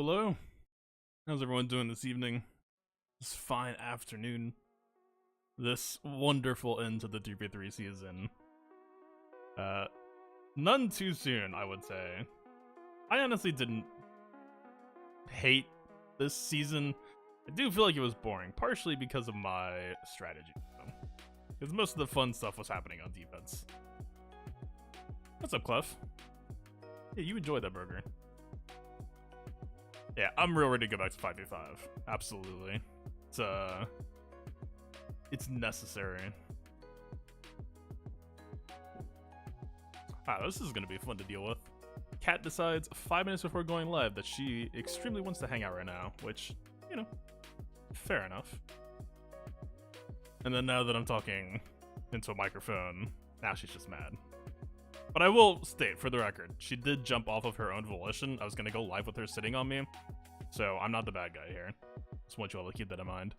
Hello. How's everyone doing this evening? This fine afternoon. This wonderful end to the 3v3 season. None too soon, I would say. I honestly didn't hate this season. I do feel like it was boring, partially because of my strategy. Because most of the fun stuff was happening on defense. What's up, Clef? Yeah, you enjoyed that burger. Yeah, I'm real ready to go back to 5v5. Absolutely. It's necessary. Wow, this is gonna be fun to deal with. Kat decides 5 minutes before going live that she extremely wants to hang out right now, which, you know, fair enough. And then now that I'm talking into a microphone, now she's just mad. But I will state, for the record, she did jump off of her own volition. I was gonna go live with her sitting on me, so I'm not the bad guy here. Just want you all to keep that in mind.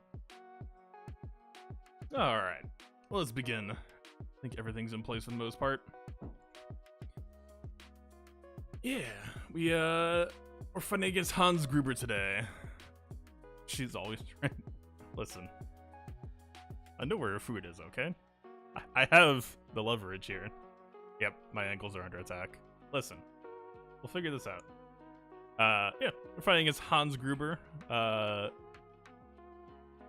Alright, let's begin. I think everything's in place for the most part. Yeah, we're fighting against Hans Gruber today. She's always trying. Listen, I know where her food is, okay? I have the leverage here. Yep, my ankles are under attack. Listen, we'll figure this out. Yeah, we're fighting against Hans Gruber.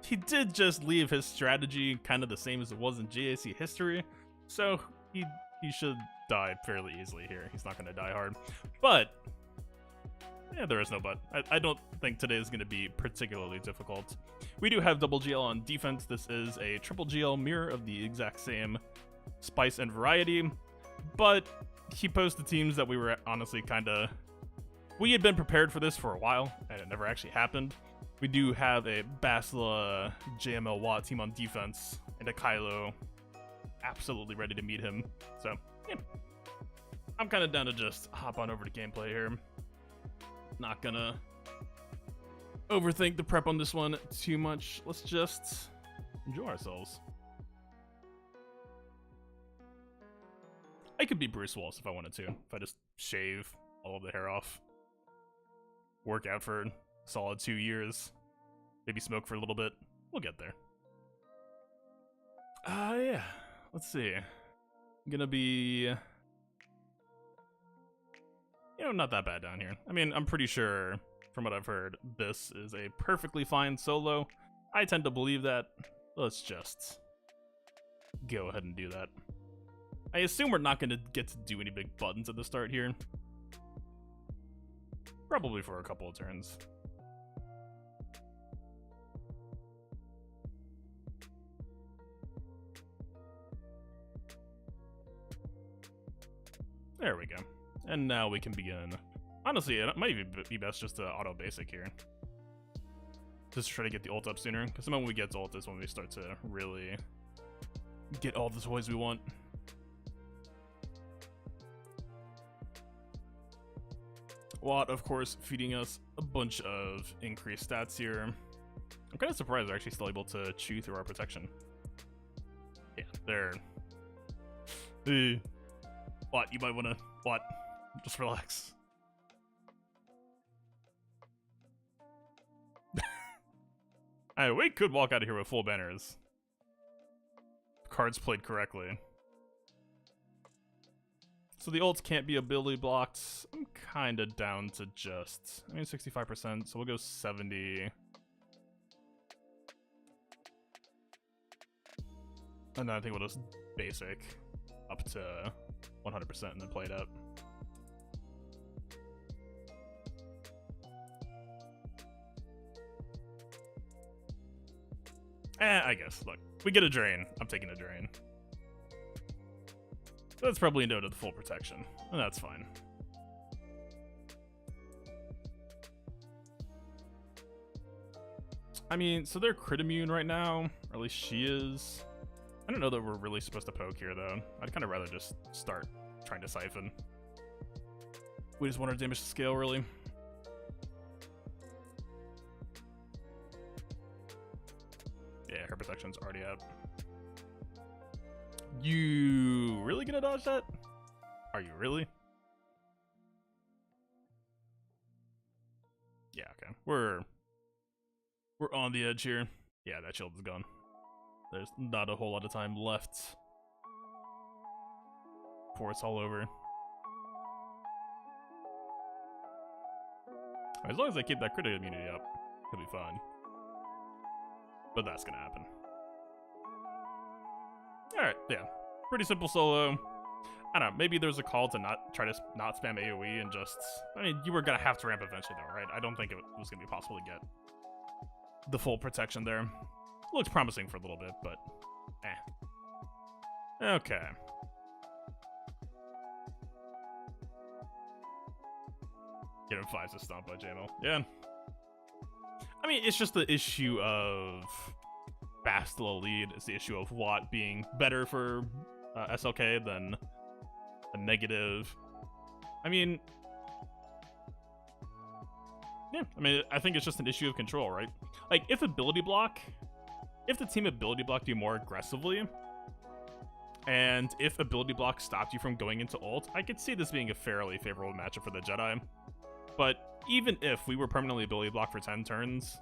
He did just leave his strategy kind of the same as it was in GAC history, so he should die fairly easily here. He's not going to die hard. But, yeah, there is no but. I don't think today is going to be particularly difficult. We do have double GL on defense. This is a triple GL mirror of the exact same spice and variety. But he posed the teams that we were honestly we had been prepared for this for a while, and it never actually happened. We do have a Basila JML Watt team on defense, and a Kylo absolutely ready to meet him. So, yeah. I'm kind of down to just hop on over to gameplay here. Not gonna overthink the prep on this one too much. Let's just enjoy ourselves. I could be Bruce Willis if I wanted to. If I just shave all of the hair off. Work out for a solid 2 years. Maybe smoke for a little bit. We'll get there. Yeah. Let's see. I'm gonna be... not that bad down here. I mean, I'm pretty sure, from what I've heard, this is a perfectly fine solo. I tend to believe that. Let's just go ahead and do that. I assume we're not going to get to do any big buttons at the start here. Probably for a couple of turns. There we go. And now we can begin. Honestly, it might even be best just to auto basic here. Just try to get the ult up sooner, because the moment we get to ult is when we start to really get all the toys we want. Watt, of course, feeding us a bunch of increased stats here. I'm kind of surprised they're actually still able to chew through our protection. Yeah, they're... Watt, you might want to... Watt, just relax. Alright, we could walk out of here with full banners. Cards played correctly. So the ults can't be ability blocked. I'm kind of down to just... 65%, so we'll go 70. And then I think we'll just basic up to 100% and then play it out. I guess. Look, we get a drain. I'm taking a drain. So that's probably a no to the full protection, and that's fine. I mean, so they're crit immune right now, or at least she is. I don't know that we're really supposed to poke here, though. I'd kind of rather just start trying to siphon. We just want our damage to scale, really. Yeah, her protection's already up. You really gonna dodge that? Are you really? Yeah, we're on the edge here. Yeah, that shield is gone. There's not a whole lot of time left before it's all over. As long as I keep that critical immunity up, he'll be fine. But that's gonna happen. Alright, yeah. Pretty simple solo. I don't know, maybe there's a call to try to not spam AoE and just... I mean, you were gonna have to ramp eventually though, right? I don't think it was gonna be possible to get the full protection there. Looks promising for a little bit, but... Okay. Get him 5 to stomp by JML. Yeah. I mean, it's just the issue of Bastila lead. It's the issue of Watt being better for SLK than a negative. I mean... Yeah, I think it's just an issue of control, right? Like, if the team ability blocked you more aggressively, and if ability block stopped you from going into ult, I could see this being a fairly favorable matchup for the Jedi. But even if we were permanently ability blocked for 10 turns,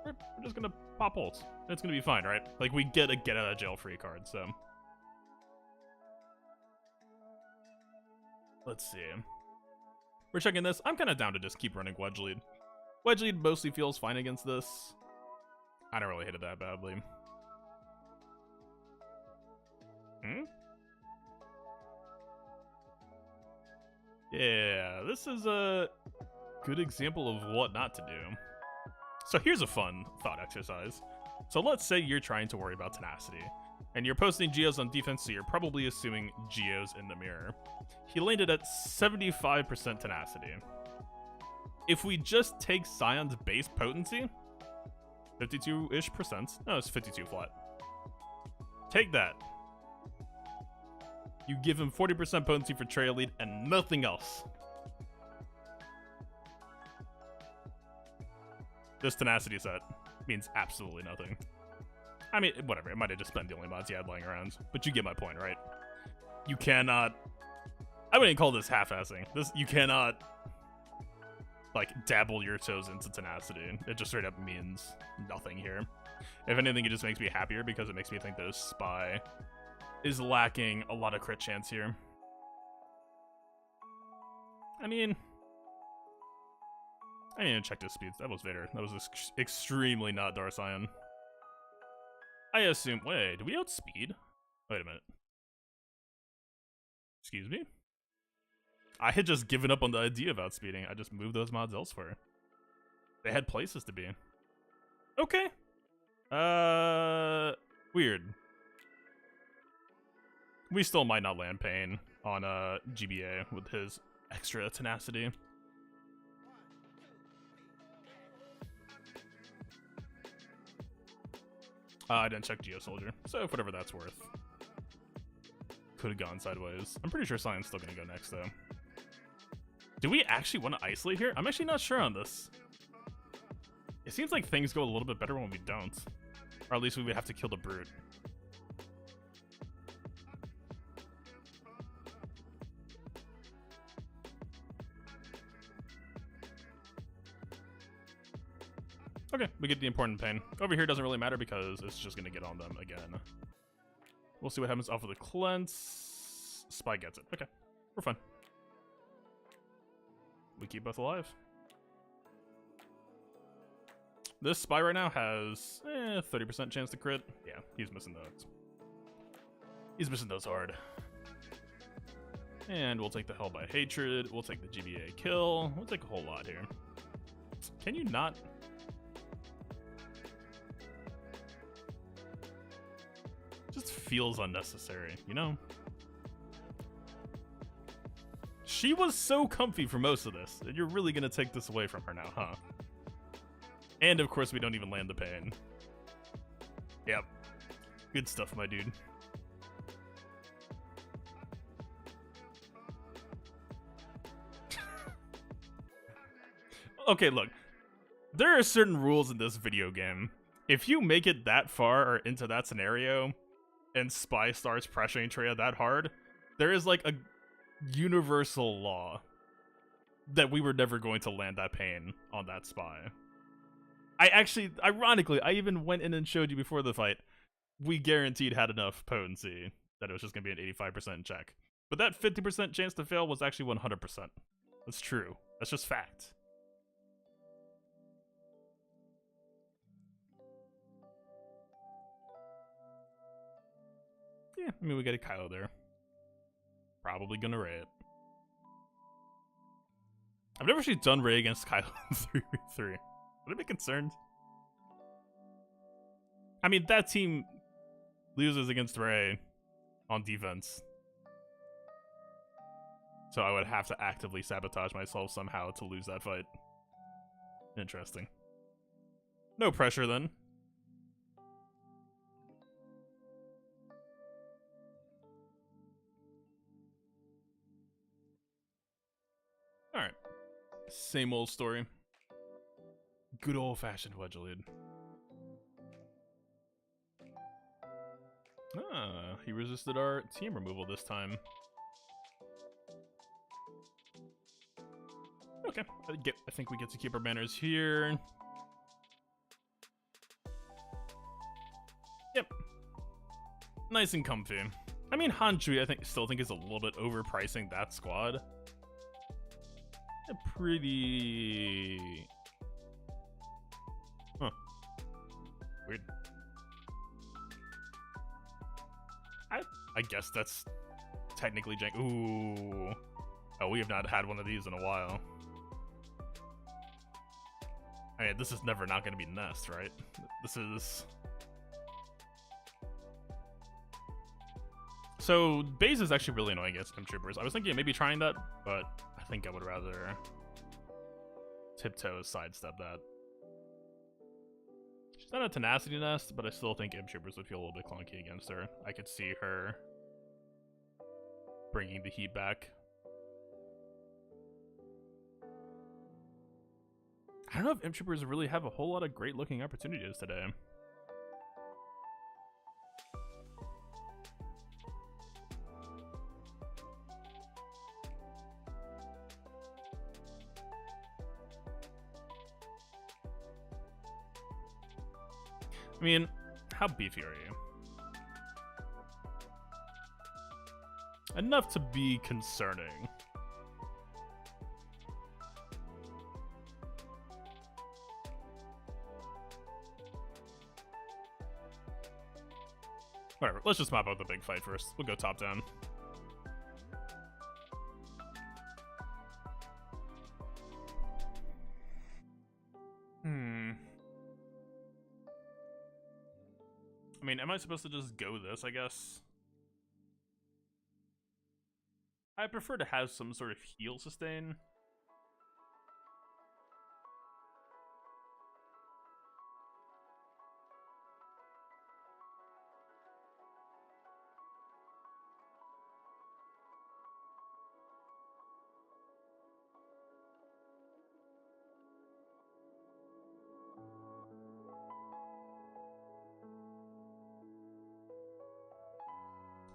we're just gonna pop ult. It's gonna be fine, right? Like, we get a get out of jail free card, so. Let's see. We're checking this. I'm kind of down to just keep running Wedge Lead. Wedge Lead mostly feels fine against this. I don't really hit it that badly. Yeah, this is a good example of what not to do. So here's a fun thought exercise. So let's say you're trying to worry about tenacity, and you're posting Geos on defense, so you're probably assuming Geos in the mirror. He landed at 75% tenacity. If we just take Scion's base potency, 52-ish percent. No, it's 52 flat. Take that. You give him 40% potency for trail lead and nothing else. This tenacity set means absolutely nothing. I mean, whatever. It might have just been the only mods he had lying around, but you get my point, right? You cannot... I wouldn't call this half-assing. You cannot, like, dabble your toes into tenacity. It just straight up means nothing here. If anything, it just makes me happier because it makes me think that his spy is lacking a lot of crit chance here. I mean, I need to check his speeds. That was Vader. That was extremely not Darcian. I assume... Wait, do we outspeed? Wait a minute. Excuse me? I had just given up on the idea of outspeeding. I just moved those mods elsewhere. They had places to be. Okay. Weird. We still might not land Pain on GBA with his extra tenacity. I didn't check Geo Soldier, so whatever that's worth. Could have gone sideways. I'm pretty sure Scion's still gonna go next, though. Do we actually want to isolate here? I'm actually not sure on this. It seems like things go a little bit better when we don't. Or at least we would have to kill the Brute. Okay, we get the important Pain. Over here doesn't really matter because it's just gonna get on them again. We'll see what happens off of the cleanse. Spy gets it. Okay, we're fine. We keep both alive. This Spy right now has 30% chance to crit. Yeah, he's missing those. He's missing those hard. And we'll take the Hell by Hatred. We'll take the GBA kill. We'll take a whole lot here. Can you not... Just feels unnecessary, you know? She was so comfy for most of this, and you're really gonna take this away from her now, huh? And of course we don't even land the Pain. Yep. Good stuff, my dude. Okay, look. There are certain rules in this video game. If you make it that far or into that scenario, and Spy starts pressuring Treya that hard, there is like a universal law that we were never going to land that pain on that spy. I actually, ironically, I even went in and showed you before the fight, we guaranteed had enough potency that it was just going to be an 85% check. But that 50% chance to fail was actually 100%. That's true. That's just fact. Yeah, I mean, we got a Kylo there. Probably gonna Ray it. I've never actually done Ray against Kylo in 3v3. Would I be concerned? I mean, that team loses against Ray on defense. So I would have to actively sabotage myself somehow to lose that fight. Interesting. No pressure then. Alright. Same old story. Good old-fashioned wedge lead. Ah, he resisted our team removal this time. Okay, I think we get to keep our banners here. Yep. Nice and comfy. I mean, Hanju, still think is a little bit overpricing that squad. Pretty... Huh. Weird. I guess that's technically jank. Ooh. Oh, we have not had one of these in a while. I mean, this is never not going to be Nest, right? This is... So, base is actually really annoying against Imp Troopers. I was thinking of maybe trying that, but I think I would rather tiptoe sidestep that. She's not a tenacity nest, but I still think Imp Troopers would feel a little bit clunky against her. I could see her bringing the heat back. I don't know if Imp Troopers really have a whole lot of great looking opportunities today. I mean, how beefy are you? Enough to be concerning. Whatever, let's just mop out the big fight first. We'll go top down. I mean, am I supposed to just go this, I guess? I prefer to have some sort of heal sustain.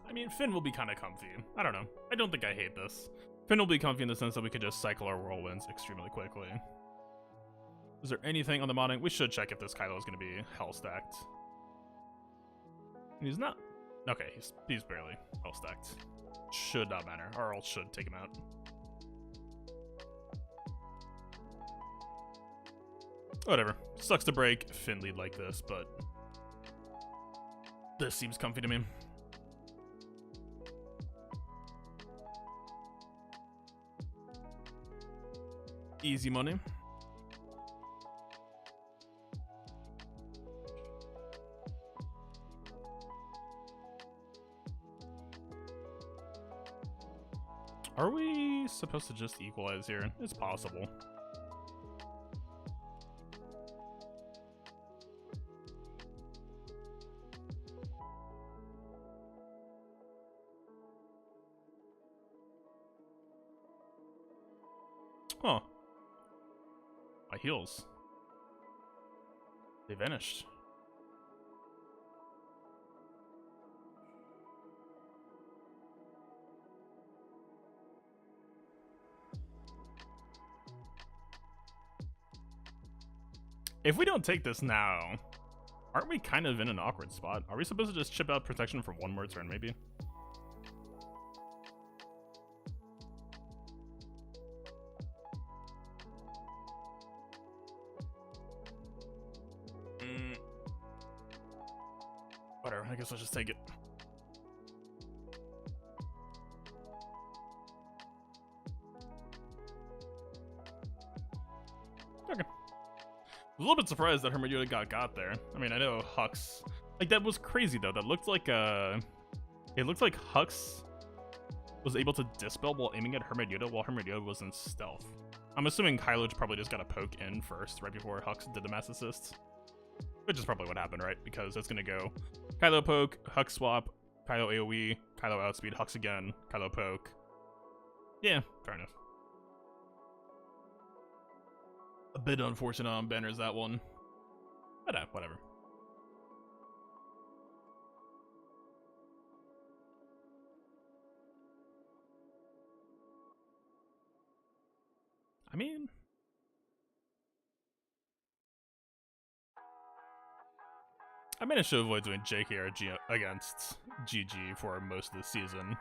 I mean, Finn will be kind of comfy. I don't know. I don't think I hate this. Finn will be comfy in the sense that we could just cycle our whirlwinds extremely quickly. Is there anything on the modding? We should check if this Kylo is going to be hell stacked. He's not. Okay, he's barely hell stacked. Should not matter. Our ult should take him out. Whatever. Sucks to break Finn lead like this, but this seems comfy to me. Easy money. Are we supposed to just equalize here? It's possible. Huh. My heals. They vanished. If we don't take this now, aren't we kind of in an awkward spot? Are we supposed to just chip out protection for one more turn, maybe? Whatever, I guess I'll just take it. Okay. A little bit surprised that Hermodiota got there. I mean, I know Hux... Like, that was crazy, though. That looked like, it looked like Hux was able to dispel while aiming at Hermodiota while Hermodiota was in stealth. I'm assuming Kylo probably just got a poke in first, right before Hux did the mass assist. Which is probably what happened, right? Because it's gonna go Kylo poke, Hux swap, Kylo AoE, Kylo outspeed, Hux again, Kylo poke. Yeah, fair enough. A bit unfortunate on banners, that one. But whatever. I mean... I managed to avoid doing JKRG against GG for most of the season.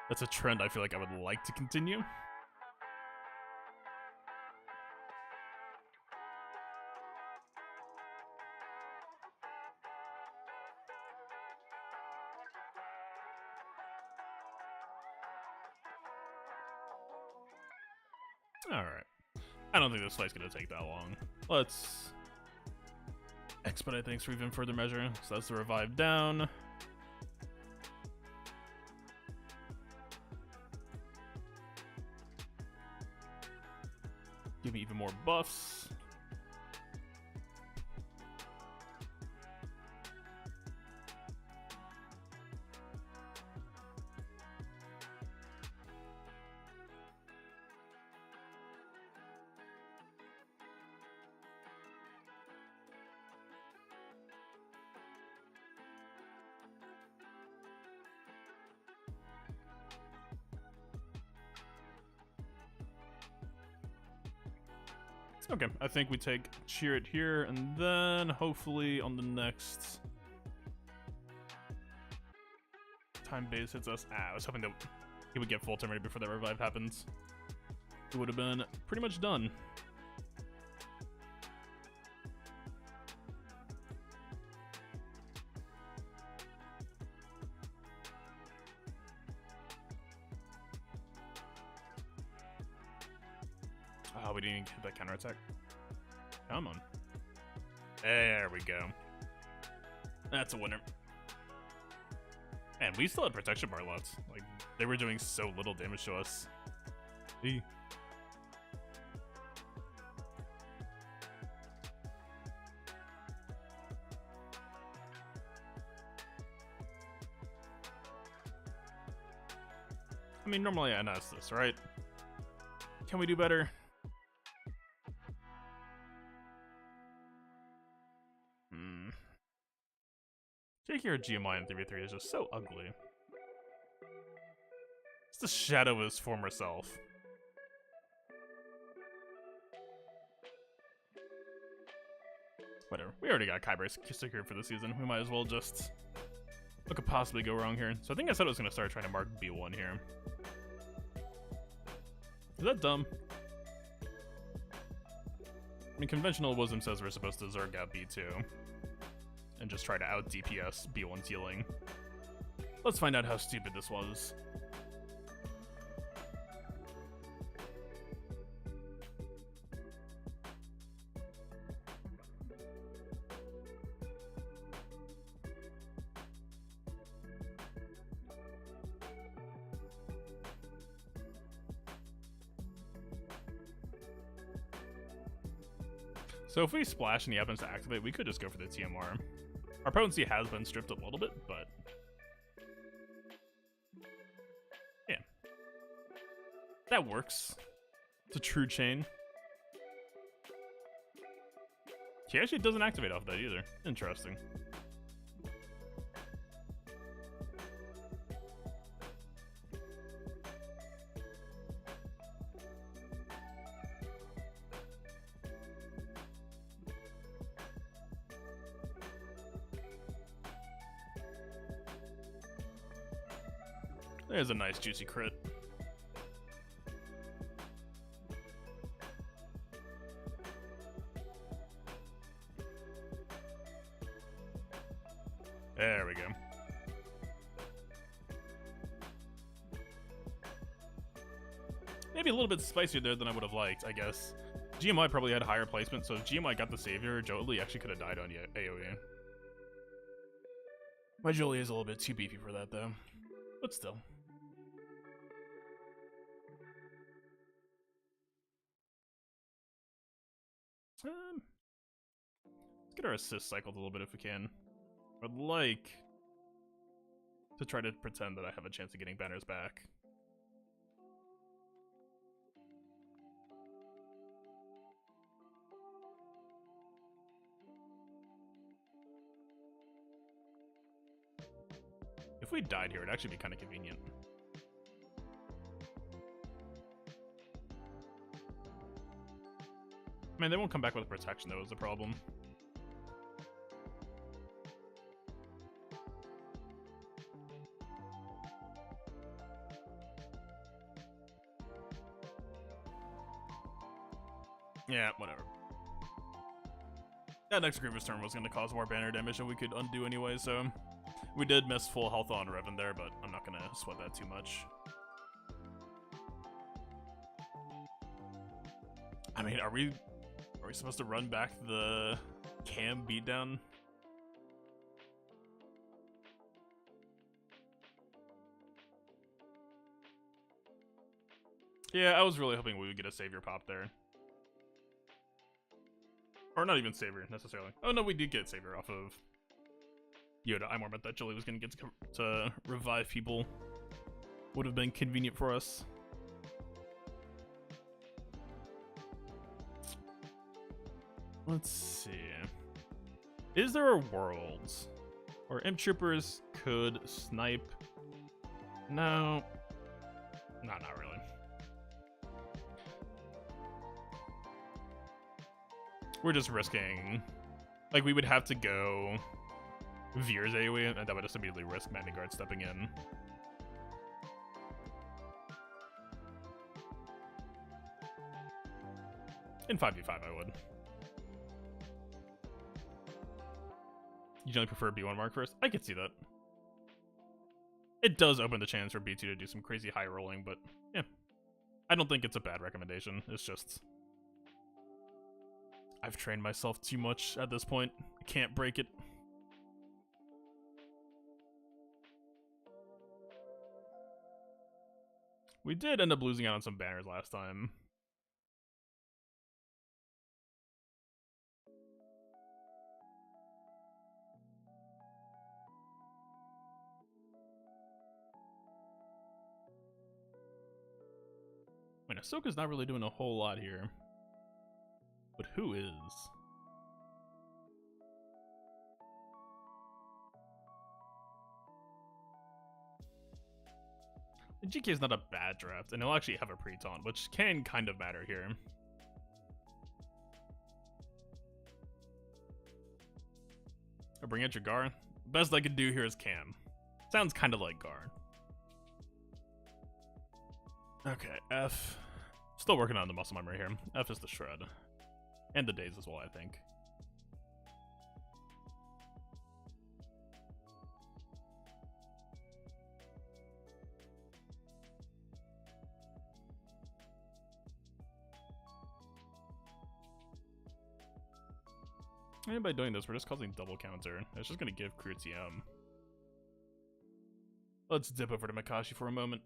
That's a trend I feel like I would like to continue. Alright. I don't think this fight's gonna take that long. Let's expedite things for even further measure. So that's the revive down. Give me even more buffs. Okay, I think we take cheer it here, and then hopefully on the next time base hits us. I was hoping that he would get full turn ready before that revive happens. It would have been pretty much done. Oh, we didn't even hit that counterattack. Come on. There we go. That's a winner. And we still had protection bar left. Like, they were doing so little damage to us. I mean, normally I NS this, right? Can we do better? JK or GMI in 3v3 is just so ugly. It's the shadow of his former self. Whatever. We already got Kyber secured for the season. We might as well just... What could possibly go wrong here? So I think I said I was going to start trying to mark B1 here. Is that dumb? I mean, conventional wisdom says we're supposed to Zerg out B2. And just try to out DPS B1's healing. Let's find out how stupid this was. So if we splash and he happens to activate, we could just go for the TMR. Our potency has been stripped a little bit, but... yeah. That works. It's a true chain. He actually doesn't activate off that either. Interesting. There's a nice juicy crit. There we go. Maybe a little bit spicier there than I would have liked, I guess. GMI probably had higher placement, so if GMI got the Savior, Jolie actually could have died on AoE. My Jolie is a little bit too beefy for that, though. But still. Let's get our assist cycled a little bit if we can. I'd like to try to pretend that I have a chance of getting banners back. If we died here, it'd actually be kind of convenient. I mean, they won't come back with protection, though, is the problem. Yeah, whatever. That next Grievous turn was going to cause more banner damage than we could undo anyway, so... We did miss full health on Revan there, but I'm not going to sweat that too much. I mean, are we supposed to run back the cam beatdown? Yeah, I was really hoping we would get a Savior pop there. Or not even Savior, necessarily. Oh no, we did get Savior off of Yoda. I more meant that Jolie was going to get to revive people. Would have been convenient for us. Let's see. Is there a world where Imp Troopers could snipe? No. No, not really. We're just risking... Like, we would have to go... Veer's AoE, and that would just immediately risk Magna stepping in. In 5v5, I would. You generally prefer B1 mark first? I could see that. It does open the chance for B2 to do some crazy high rolling, but yeah. I don't think it's a bad recommendation. It's just... I've trained myself too much at this point. I can't break it. We did end up losing out on some banners last time. I mean, Ahsoka's not really doing a whole lot here. But who is? The GK is not a bad draft, and he'll actually have a pre-taunt, which can kind of matter here. I'll bring out your Gar. Best I could do here is Cam. Sounds kind of like Gar. Okay, F. Still working on the muscle memory here. F is the Shred. And the Daze as well, I think. And by doing this, we're just causing double counter. It's just going to give crew TM. Let's dip over to Makashi for a moment.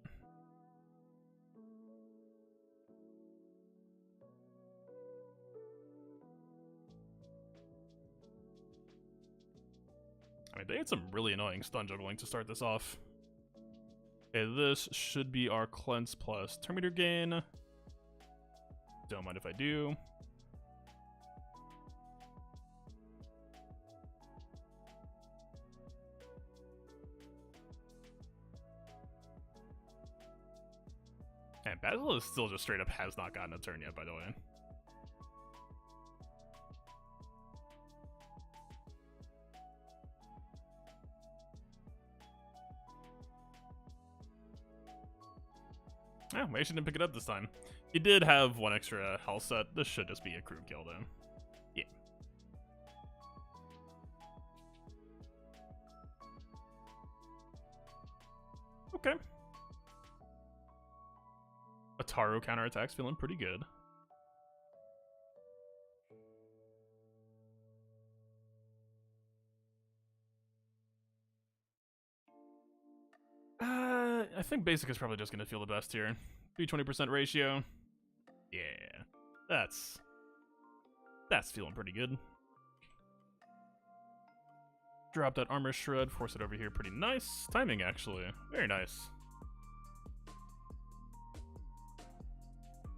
I mean, they had some really annoying stun juggling to start this off. Okay, this should be our cleanse plus turn meter gain. Don't mind if I do. And Basil is still just straight up has not gotten a turn yet, by the way. Yeah, we actually didn't pick it up this time. He did have one extra health set. This should just be a crew kill, though. Yeah. Okay. Ataru counterattack's feeling pretty good. I think basic is probably just going to feel the best here. 320% ratio. Yeah. That's feeling pretty good. Drop that armor shred, force it over here. Pretty nice. Timing, actually. Very nice.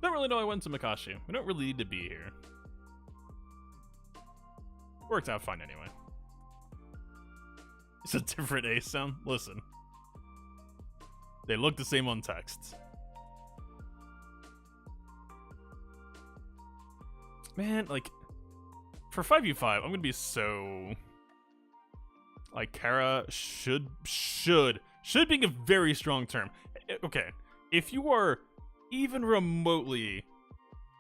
Don't really know I went to Makashi. We don't really need to be here. Worked out fine anyway. It's a different A sound. Listen. They look the same on text. Man, like, for 5v5, I'm gonna be so... Like, Kara should being a very strong term. Okay, if you are even remotely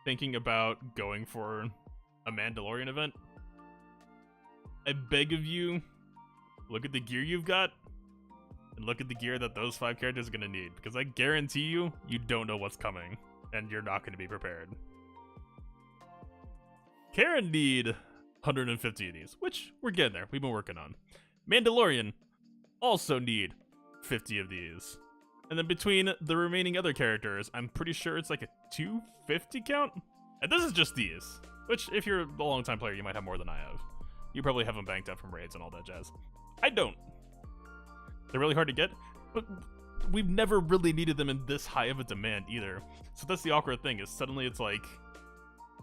thinking about going for a Mandalorian event, I beg of you, look at the gear you've got, and look at the gear that those 5 characters are going to need, because I guarantee you, you don't know what's coming, and you're not going to be prepared. Karen need 150 of these, which we're getting there. We've been working on. Mandalorian also need 50 of these. And then between the remaining other characters, I'm pretty sure it's like a 250 count? And this is just these, which if you're a long-time player, you might have more than I have. You probably have them banked up from raids and all that jazz. I don't. They're really hard to get, but we've never really needed them in this high of a demand either. So that's the awkward thing, is suddenly it's like,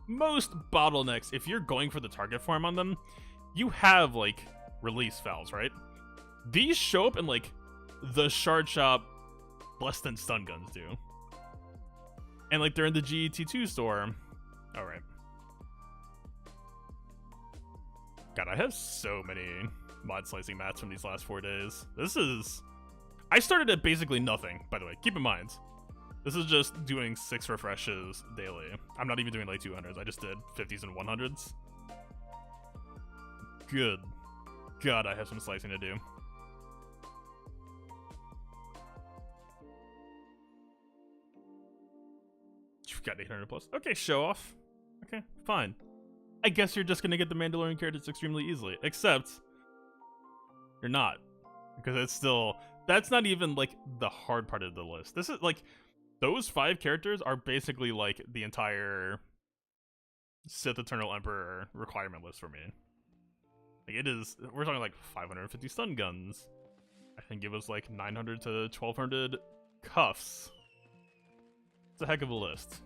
most bottlenecks, if you're going for the target farm on them, you have like release fouls, right? These show up in like the shard shop less than stun guns do. And like they're in the GET2 store. Alright. God, I have so many mod slicing mats from these last 4 days. This is... I started at basically nothing, by the way. Keep in mind, this is just doing 6 refreshes daily. I'm not even doing like 200s. I just did 50s and 100s. Good God, I have some slicing to do. You've got 800 plus. Okay, show off. Okay, fine. I guess you're just gonna get the Mandalorian characters extremely easily. Except, you're not. Because it's still... That's not even, like, the hard part of the list. This is, like... Those 5 characters are basically, like, the entire Sith Eternal Emperor requirement list for me. Like, it is... We're talking, like, 550 stun guns. I think it was, like, 900 to 1200 cuffs. It's a heck of a list.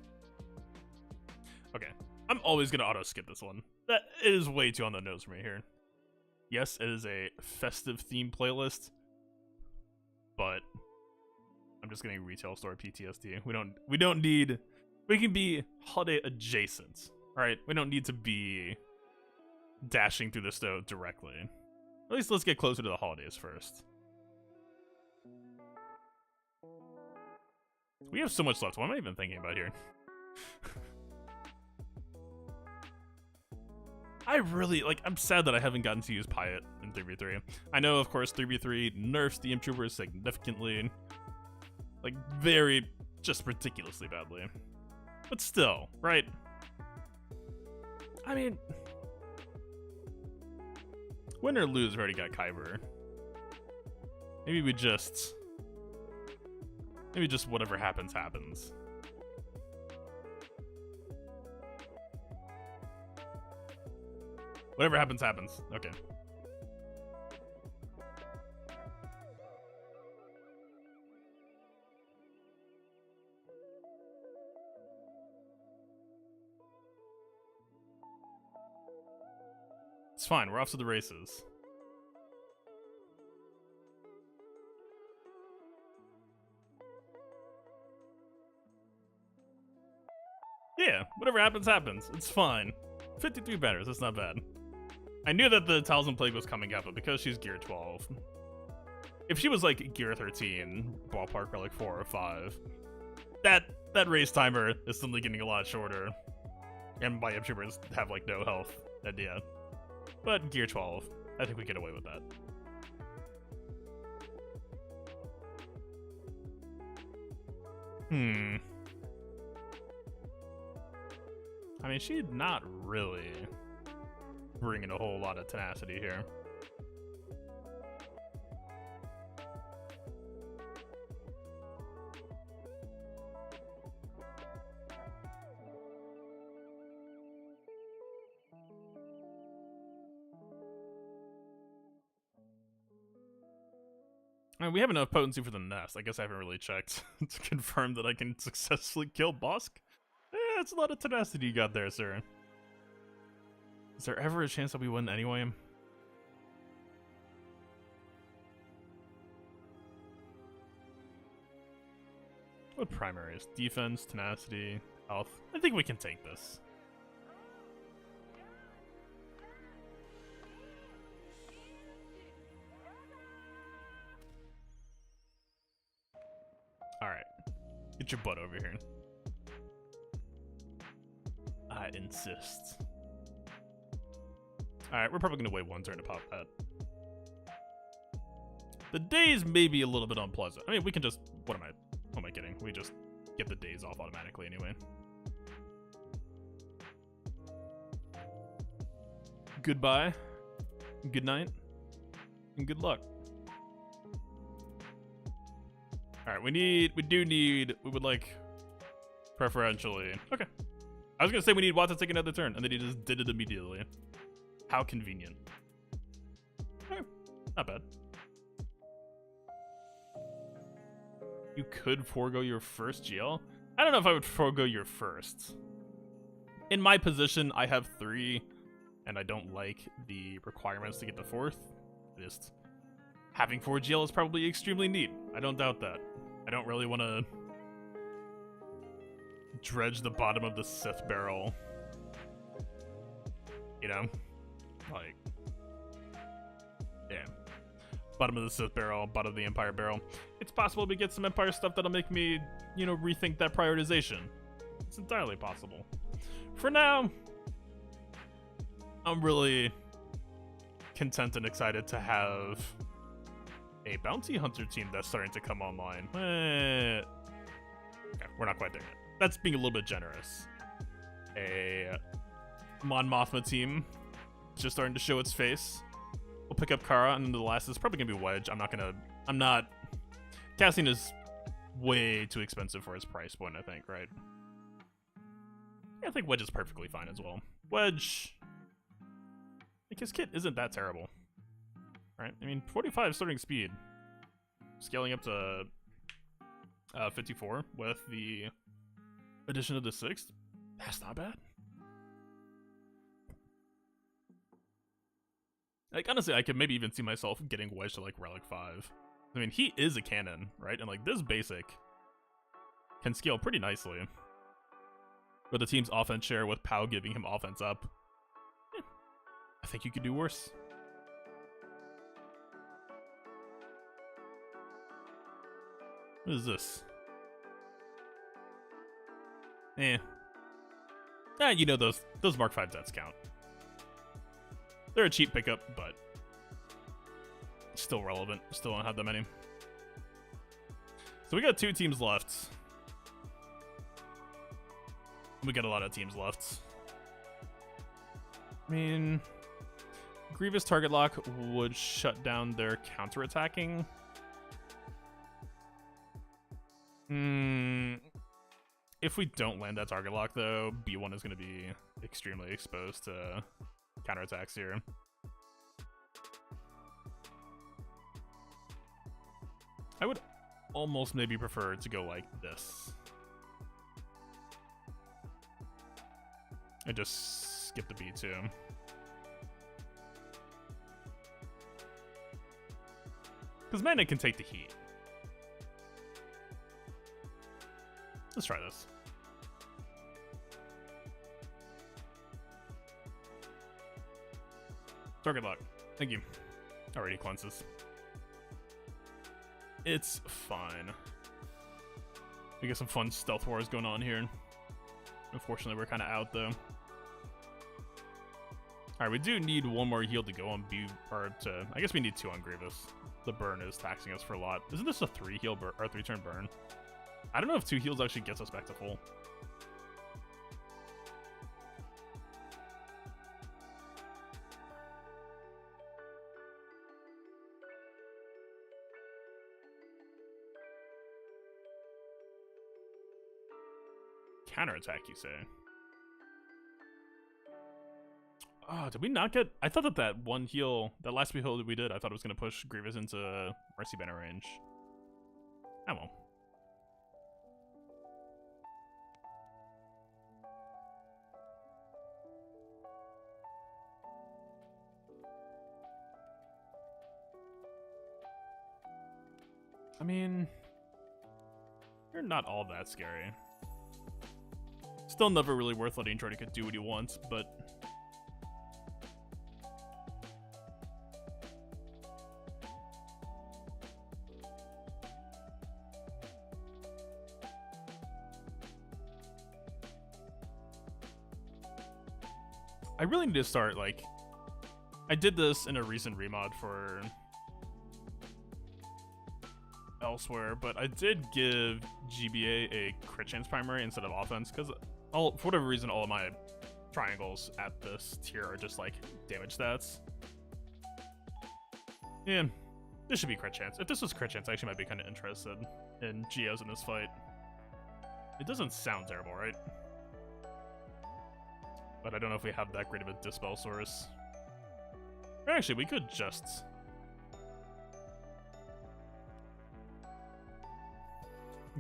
Okay. I'm always gonna auto-skip this one. That is way too on the nose for me here. Yes, it is a festive theme playlist, but I'm just getting retail store PTSD. We don't need... We can be holiday adjacent. Alright? We don't need to be dashing through the stove directly. At least let's get closer to the holidays first. We have so much left. What am I even thinking about here? I really, like, I'm sad that I haven't gotten to use Pyatt in 3v3. I know, of course, 3v3 nerfs the Imp Troopers significantly. Like, very, just ridiculously badly. But still, right? I mean, win or lose, we already got Kyber. Maybe just whatever happens, happens. Whatever happens, happens. Okay. It's fine. We're off to the races. Yeah, whatever happens, happens. It's fine. 53 banners, that's not bad. I knew that the Talisman Plague was coming up, but because she's gear 12. If she was like gear 13, ballpark or like 4 or 5, that race timer is suddenly getting a lot shorter, and my troopers have like no health. And yeah, but gear 12, I think we get away with that. I mean, she's not really bringing a whole lot of tenacity here. I mean, we have enough potency for the nest. I guess I haven't really checked to confirm that I can successfully kill Bosk. That's a lot of tenacity you got there, sir. Is there ever a chance that we win anyway? What primaries? Defense, tenacity, health. I think we can take this. Alright. Get your butt over here. I insist. Alright, we're probably gonna wait one turn to pop that. The days may be a little bit unpleasant. I mean, we can just... What am I kidding? We just get the days off automatically anyway. Goodbye. Good night. And good luck. Alright, we would like preferentially. Okay. I was gonna say we need Watt to take another turn, and then he just did it immediately. How convenient. Okay, not bad. You could forego your first GL? I don't know if I would forego your first. In my position, I have 3, and I don't like the requirements to get the 4th. Just having 4 GL is probably extremely neat. I don't doubt that. I don't really want to dredge the bottom of the Sith barrel. You know? Like, yeah. Bottom of the Sith barrel, bottom of the Empire barrel. It's possible we get some Empire stuff that'll make me, you know, rethink that prioritization. It's entirely possible. For now, I'm really content and excited to have a bounty hunter team that's starting to come online. Okay, we're not quite there yet. That's being a little bit generous. A Mon Mothma team just starting to show its face. We'll pick up Kara, and then the last is probably gonna be Wedge. I'm not. Cassian is way too expensive for his price point, I think, right? Yeah, I think Wedge is perfectly fine as well. Wedge, like, his kit isn't that terrible, right? I mean, 45 starting speed, scaling up to 54 with the addition of the 6th. That's not bad. Like, honestly, I could maybe even see myself getting Wedge to, like, Relic 5. I mean, he is a cannon, right? And, like, this basic can scale pretty nicely. With the team's offense share, with Pow giving him offense up. Yeah, I think you could do worse. What is this? Eh. You know, those Mark 5 Zets count. They're a cheap pickup, but still relevant. Still don't have that many. So we got 2 teams left. We got a lot of teams left. I mean, Grievous target lock would shut down their counterattacking. If we don't land that target lock, though, B1 is going to be extremely exposed to counterattacks here. I would almost maybe prefer to go like this. And just skip the B2. Because Mana can take the heat. Let's try this. Target lock. Thank you. Already cleanses. It's fine. We get some fun stealth wars going on here. Unfortunately, we're kind of out though. Alright, we do need one more heal to go on I guess we need 2 on Grievous. The burn is taxing us for a lot. Isn't this a 3 turn burn? I don't know if 2 heals actually gets us back to full. Counterattack, you say? Oh, did we not get... I thought that one heal, that last heal that we did, I thought it was going to push Grievous into Mercy Banner range. Oh well. I mean... You're not all that scary. Still never really worth letting Jordy do what he wants, but... I really need to start, like... I did this in a recent remod for... Elsewhere, but I did give GBA a crit chance primary instead of offense, because for whatever reason, all of my triangles at this tier are just, like, damage stats. Yeah, this should be crit chance. If this was crit chance, I actually might be kind of interested in Geos in this fight. It doesn't sound terrible, right? But I don't know if we have that great of a dispel source. Or actually, we could just...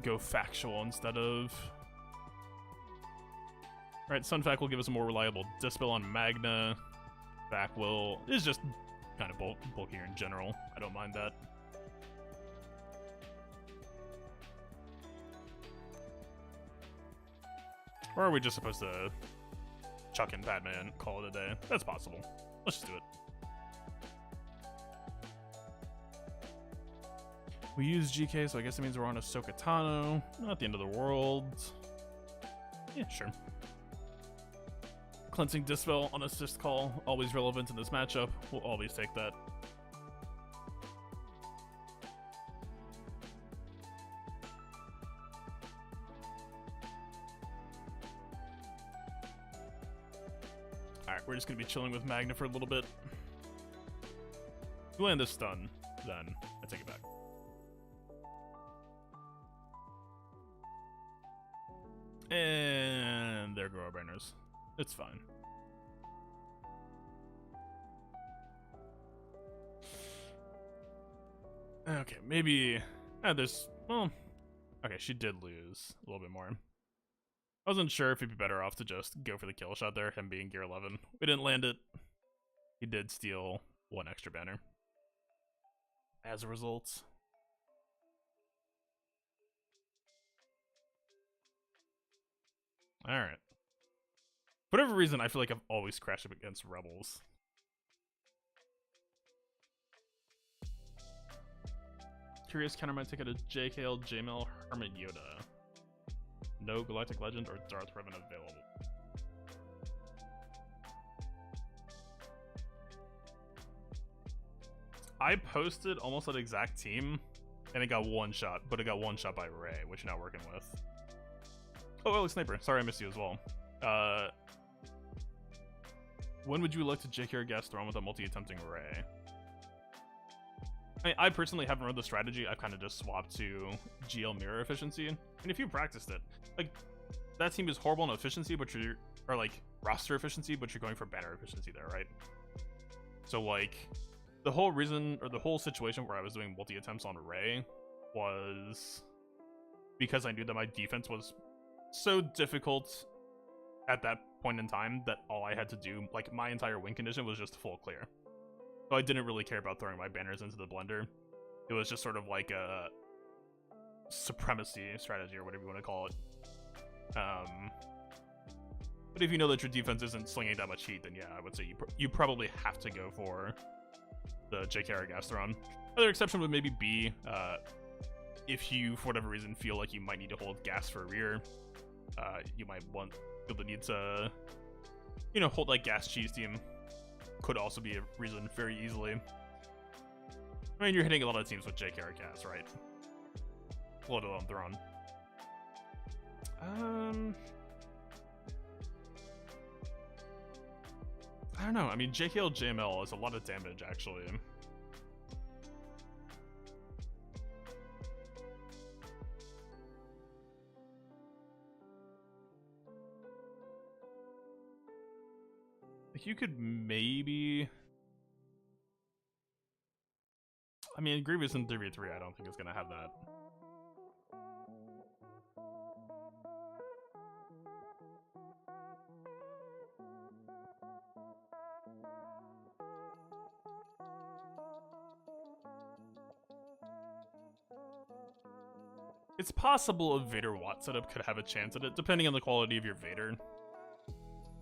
go factual instead of... Alright, Sunfac will give us a more reliable dispel on Magna. Vac is just kind of bulkier in general. I don't mind that. Or are we just supposed to chuck in Batman and call it a day? That's possible. Let's just do it. We use GK, so I guess it means we're on Ahsoka Tano. Not the end of the world. Yeah, sure. Cleansing Dispel on Assist Call, always relevant in this matchup. We'll always take that. Alright, we're just gonna be chilling with Magna for a little bit. If we land this stun, then I take it back. And there go our banners. It's fine. Okay, maybe... there's... Well... Okay, she did lose a little bit more. I wasn't sure if he'd be better off to just go for the kill shot there, him being gear 11. We didn't land it. He did steal 1 extra banner. As a result... Alright. For whatever reason, I feel like I've always crashed up against Rebels. Curious counter might take out a JKL, JML, Hermit Yoda. No Galactic Legend or Darth Revan available. I posted almost that exact team, and it got one shot, but it got one shot by Ray, which you're not working with. Oh, Ellie Sniper. Sorry I missed you as well. When would you like to JK gas thrown with a multi-attempting Ray? I mean, I personally haven't read the strategy. I've kind of just swapped to GL mirror efficiency. And if you practiced it, like, that team is horrible in efficiency, but or like roster efficiency, but you're going for banner efficiency there, right? So like, the whole reason, or the whole situation where I was doing multi-attempts on Ray was because I knew that my defense was so difficult at that point in time that all I had to do, like, my entire win condition was just full clear. So I didn't really care about throwing my banners into the blender. It was just sort of like a supremacy strategy, or whatever you want to call it. But if you know that your defense isn't slinging that much heat, then yeah, I would say you probably have to go for the JK Argastron. Other exception would maybe be if you, for whatever reason, feel like you might need to hold gas for rear, you might feel the need to, you know, hold like gas cheese team. Could also be a reason very easily. I mean, you're hitting a lot of teams with JKR gas, right? Let alone Thrawn. I don't know. I mean, JKL JML is a lot of damage, actually. Like, you could maybe... I mean, Grievous in 3v3, I don't think is going to have that. It's possible a Vader Watt setup could have a chance at it, depending on the quality of your Vader.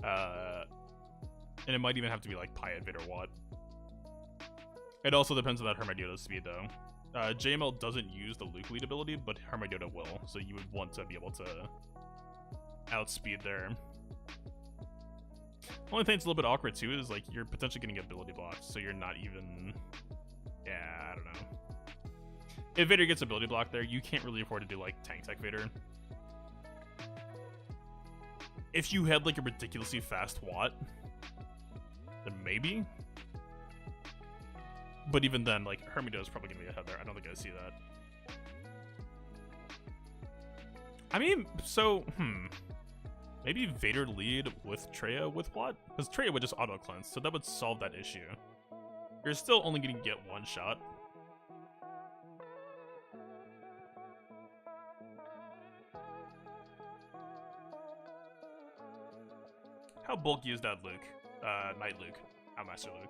And it might even have to be like Pyat Vader Watt. It also depends on that Hermidiota's speed, though. JML doesn't use the Luke lead ability, but Hermidiota will, so you would want to be able to outspeed there. The only thing that's a little bit awkward, too, is like you're potentially getting ability blocked, so you're not even... Yeah, I don't know. If Vader gets ability blocked there, you can't really afford to do like Tank Tech Vader. If you had like a ridiculously fast Watt, then maybe. But even then, like, Hermidota is probably going to be ahead there. I don't think I see that. I mean, so, maybe Vader lead with Traya with Watt? Because Traya would just auto-cleanse, so that would solve that issue. You're still only going to get one shot. How bulky is that Luke? Knight Luke. Not Master Luke.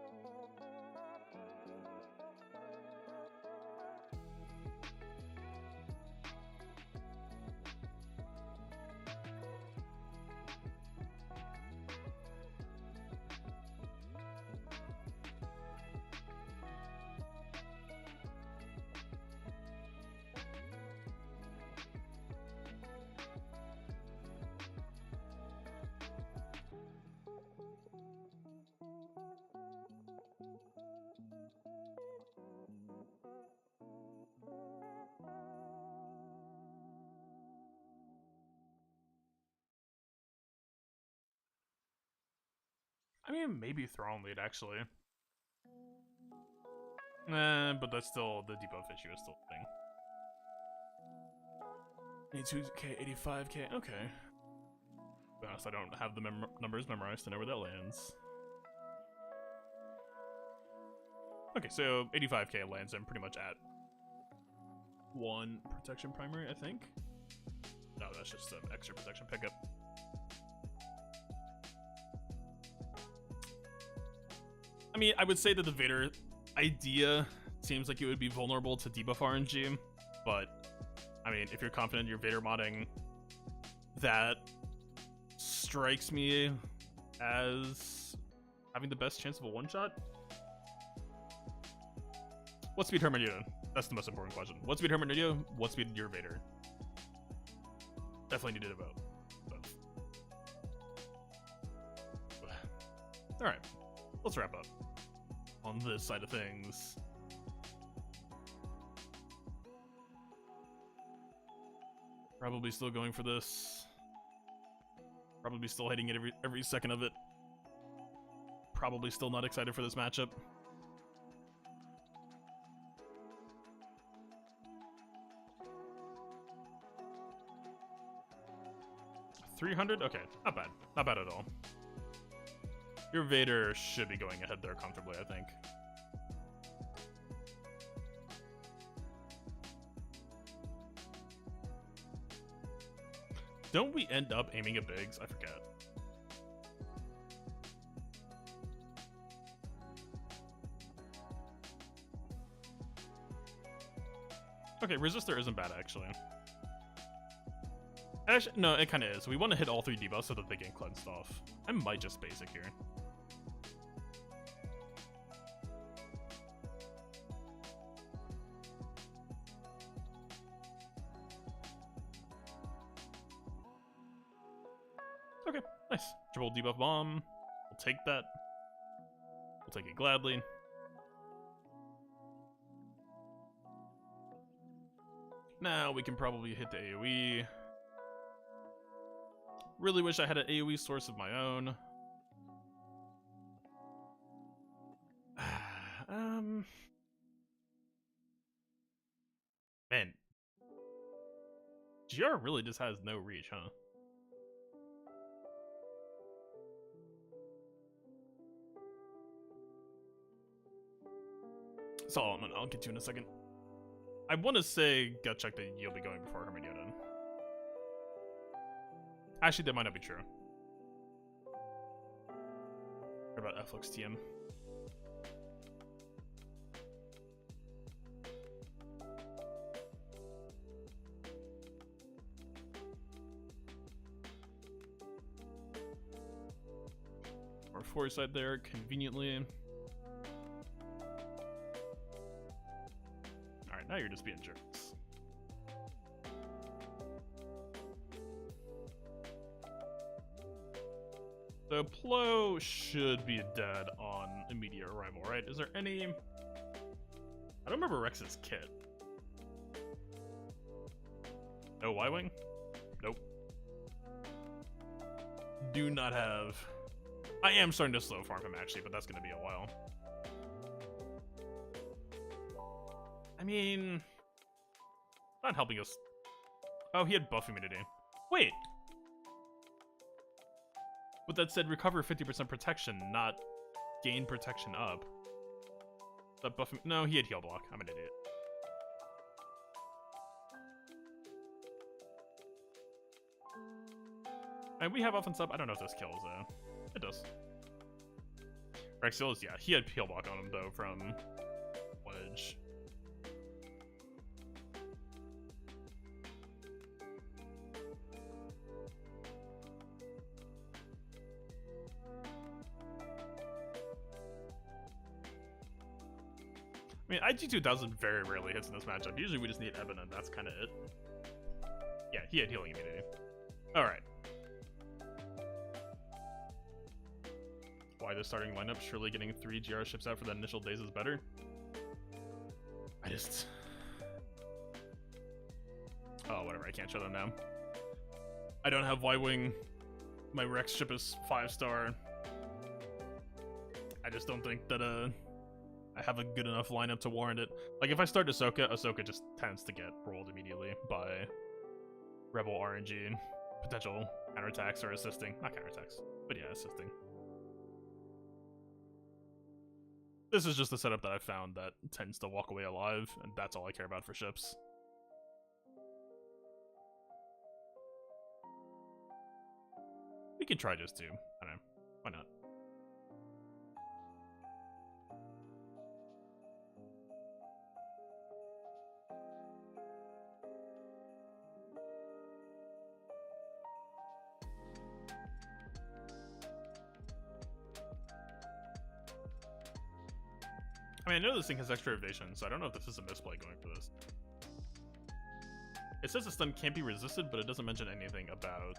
I mean, maybe Thrawn lead, actually. But that's still, the debuff issue is still a thing. 82k, 85k, okay. To be honest, I don't have the numbers memorized to know where that lands. Okay, so 85k lands I'm pretty much at 1 protection primary, I think. No, that's just an extra protection pickup. I mean, I would say that the Vader idea seems like it would be vulnerable to debuff RNG, but I mean, if you're confident in your Vader modding, that strikes me as having the best chance of a one-shot. What speed Hermidiota? That's the most important question. What speed Hermidiota? What speed your Vader? Definitely needed a vote. Both. Alright, let's wrap up on this side of things. Probably still going for this. Probably still hitting it every second of it. Probably still not excited for this matchup. $300? Okay, not bad. Not bad at all. Your Vader should be going ahead there comfortably, I think. Don't we end up aiming at Biggs? I forget. Okay, Resistor isn't bad, actually. Actually, no, it kind of is. We want to hit all 3 debuffs so that they get cleansed off. I might just basic here. Nice. Triple debuff bomb. We'll take that. We'll take it gladly. Now we can probably hit the AoE. Really wish I had an AoE source of my own. Man. GR really just has no reach, huh? So I'll get to in a second. I want to say gut check that you'll be going before Hermione. Actually, that might not be true. What about Flux TM? Or foresight there, conveniently. Alright, now you're just being jerks. So Plo should be dead on immediate arrival, right? Is there any... I don't remember Rex's kit. No Y-Wing? Nope. Do not have... I am starting to slow farm him actually, but that's going to be a while. I mean... Not helping us... Oh, he had buff immunity. Wait! But that said recover 50% protection, not gain protection up. That buff... No, he had heal block. I'm an idiot. And we have offense up. I don't know if this kills though. It does. Rexios, yeah, he had heal block on him though from Wedge. I mean, IG-2000 very rarely hits in this matchup. Usually we just need Eben and that's kind of it. Yeah, he had healing immunity. Alright. Why the starting lineup? Surely getting 3 GR ships out for the initial days is better? I just... Oh, whatever, I can't show them now. I don't have Y-Wing. My Rex ship is 5-star. I just don't think that, I have a good enough lineup to warrant it. Like, if I start Ahsoka, Ahsoka just tends to get rolled immediately by Rebel RNG, potential counterattacks or assisting. Not counterattacks, but yeah, assisting. This is just a setup that I found that tends to walk away alive, and that's all I care about for ships. We could try just 2. I don't know. Why not? I mean, I know this thing has extra evasion, so I don't know if this is a misplay going for this. It says the stun can't be resisted, but it doesn't mention anything about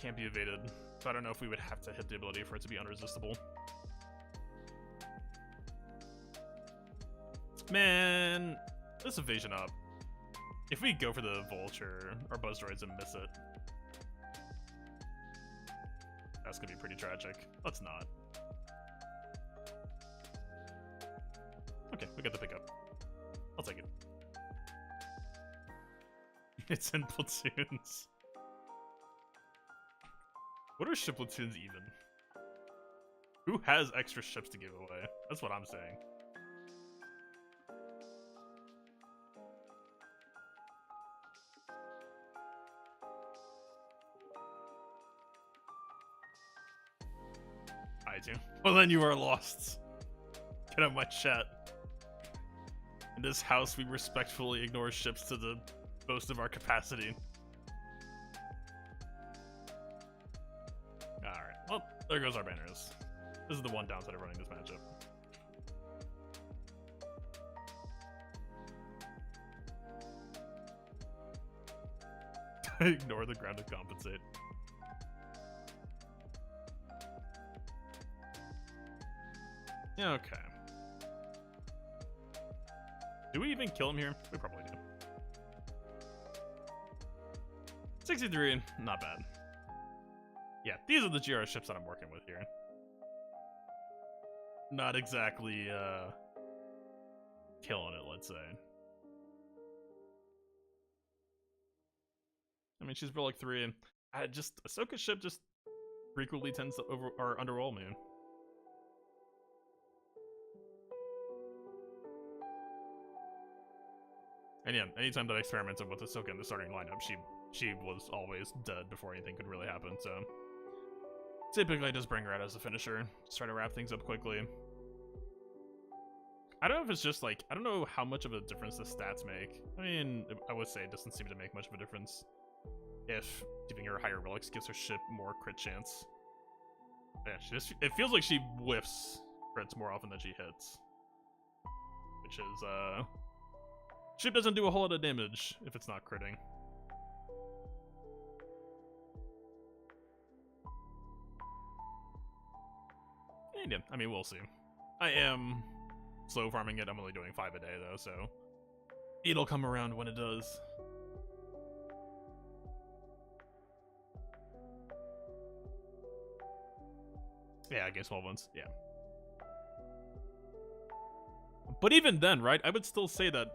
can't be evaded. So I don't know if we would have to hit the ability for it to be unresistible. Man, this evasion up. If we go for the Vulture or Buzz Droids and miss it, that's gonna be pretty tragic. Let's not. Okay, we got the pickup. I'll take it. It's in platoons. What are ship platoons even? Who has extra ships to give away? That's what I'm saying. I do. Well, then you are lost. Get out of my chat. In this house, we respectfully ignore ships to the most of our capacity. Alright, well, there goes our banners. This is the one downside of running this matchup. Ignore the ground to compensate. Okay. Do we even kill him here? We probably do. 63, not bad. Yeah, these are the GR ships that I'm working with here. Not exactly, killing it, let's say. I mean, she's Relic 3, and Ahsoka's ship just frequently tends to underroll me. And yeah, anytime that I experimented with Ahsoka in the starting lineup, she was always dead before anything could really happen, so... Typically, I just bring her out as a finisher. Just try to wrap things up quickly. I don't know if it's just, like... I don't know how much of a difference the stats make. I mean, I would say it doesn't seem to make much of a difference. If giving her higher relics gives her ship more crit chance. Yeah, it feels like she whiffs crits more often than she hits. Which is, ship doesn't do a whole lot of damage if it's not critting. And yeah, I mean, we'll see. I am slow farming it. I'm only doing 5 a day, though, so it'll come around when it does. Yeah, against small ones, yeah. But even then, right, I would still say that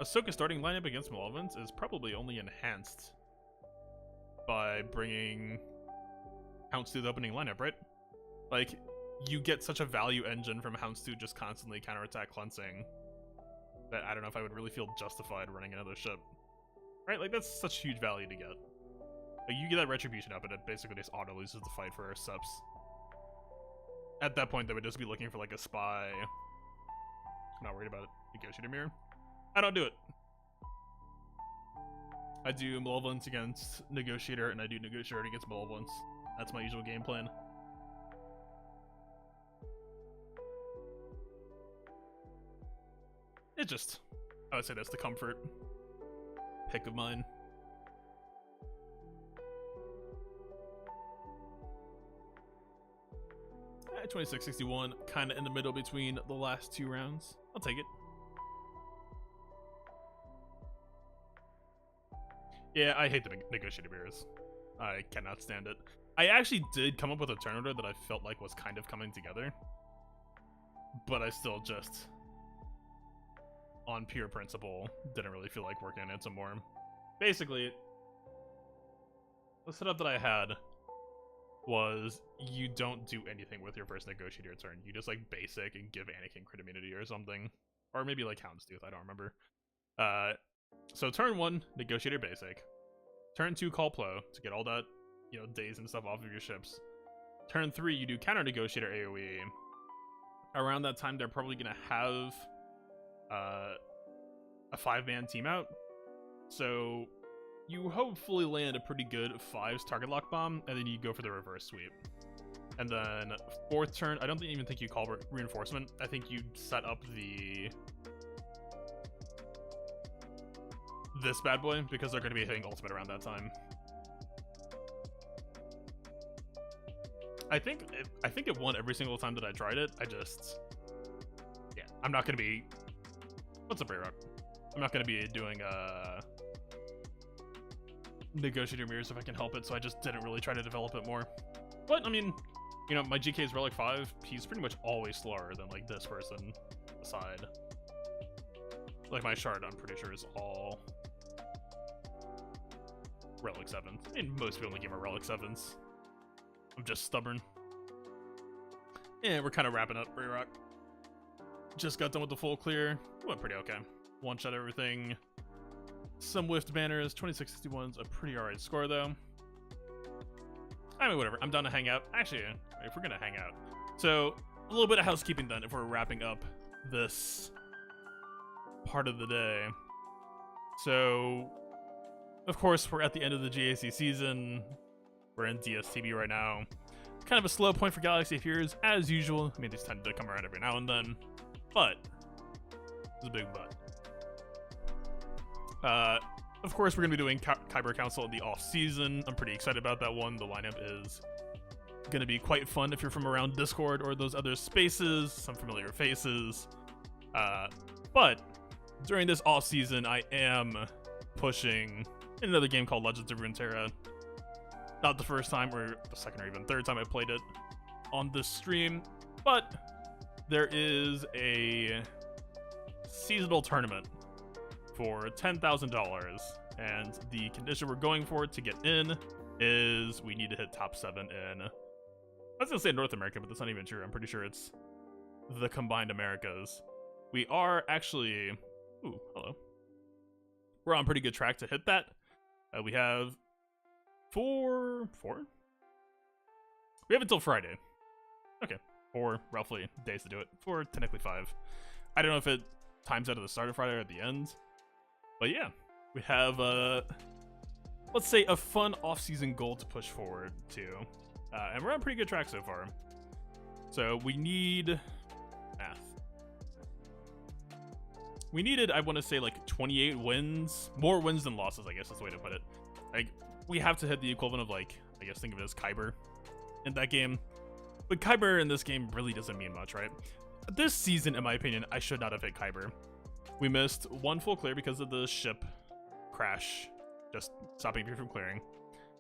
Ahsoka's starting lineup against Malevolence is probably only enhanced by bringing Houndstooth to the opening lineup, right? Like, you get such a value engine from Houndstooth just constantly counterattack cleansing that I don't know if I would really feel justified running another ship. Right? Like, that's such huge value to get. Like, you get that Retribution up and it basically just auto-loses the fight for our subs. At that point, they would just be looking for, like, a spy. I'm not worried about it. Negotiator Mirror. I don't do it. I do Malevolence against Negotiator, and I do Negotiator against Malevolence. That's my usual game plan. It just... I would say that's the comfort pick of mine. At 2661, kind of in the middle between the last 2 rounds. I'll take it. Yeah, I hate the Negotiator Mirrors. I cannot stand it. I actually did come up with a turn order that I felt like was kind of coming together. But I still just, on pure principle, didn't really feel like working on it some more. Basically, the setup that I had was you don't do anything with your first Negotiator turn. You just, like, basic and give Anakin crit immunity or something. Or maybe, like, Houndstooth, I don't remember. So turn 1, Negotiator basic. Turn 2, call Plo to get all that, you know, days and stuff off of your ships. Turn 3, you do counter Negotiator AoE. Around that time, they're probably gonna have a 5-man team out. So you hopefully land a pretty good 5's target lock bomb, and then you go for the reverse sweep. And then 4th turn, I don't even think you call reinforcement. I think you set up this bad boy, because they're going to be hitting ultimate around that time. I think it won every single time that I tried it. Yeah, I'm not going to be... What's up, Rock? I'm not going to be doing Negotiator Mirrors if I can help it, so I just didn't really try to develop it more. But, I mean, you know, my GK is Relic 5. He's pretty much always slower than, like, this person aside. Like, my shard, I'm pretty sure, is all Relic 7s. I mean, most people in the game are Relic 7s. I'm just stubborn. Yeah, we're kind of wrapping up, Rock. Just got done with the full clear. Went pretty okay. One-shot everything. Some whiffed banners. 2661's a pretty alright score, though. I mean, whatever. I'm down to hang out. Actually, if we're gonna hang out. So, a little bit of housekeeping then, if we're wrapping up this part of the day. So, of course, we're at the end of the GAC season. We're in DSTB right now. Kind of a slow point for Galaxy Fears, as usual. I mean, these tend to come around every now and then. But, there's a big but. of course, we're going to be doing Kyber Council in the off-season. I'm pretty excited about that one. The lineup is going to be quite fun if you're from around Discord or those other spaces. Some familiar faces. But during this off-season, I am pushing another game called Legends of Runeterra. Not the first time or the second or even third time I played it on this stream, but there is a seasonal tournament for $10,000, and the condition we're going for to get in is we need to hit top 7 in, I was gonna say North America, but that's not even true. I'm pretty sure it's the combined Americas. We are actually, ooh, hello. We're on pretty good track to hit that. We have four? We have until Friday. Okay, 4 roughly days to do it. 4, technically 5. I don't know if it times out at the start of Friday or at the end. But yeah, we have, let's say, a fun off-season goal to push forward to. And we're on pretty good track so far. So we need math. We needed, I want to say, like 28 wins. More wins than losses, I guess that's the way to put it. Like, we have to hit the equivalent of, like, I guess think of it as Kyber in that game. But Kyber in this game really doesn't mean much, right? This season, in my opinion, I should not have hit Kyber. We missed 1 full clear because of the ship crash, just stopping me from clearing.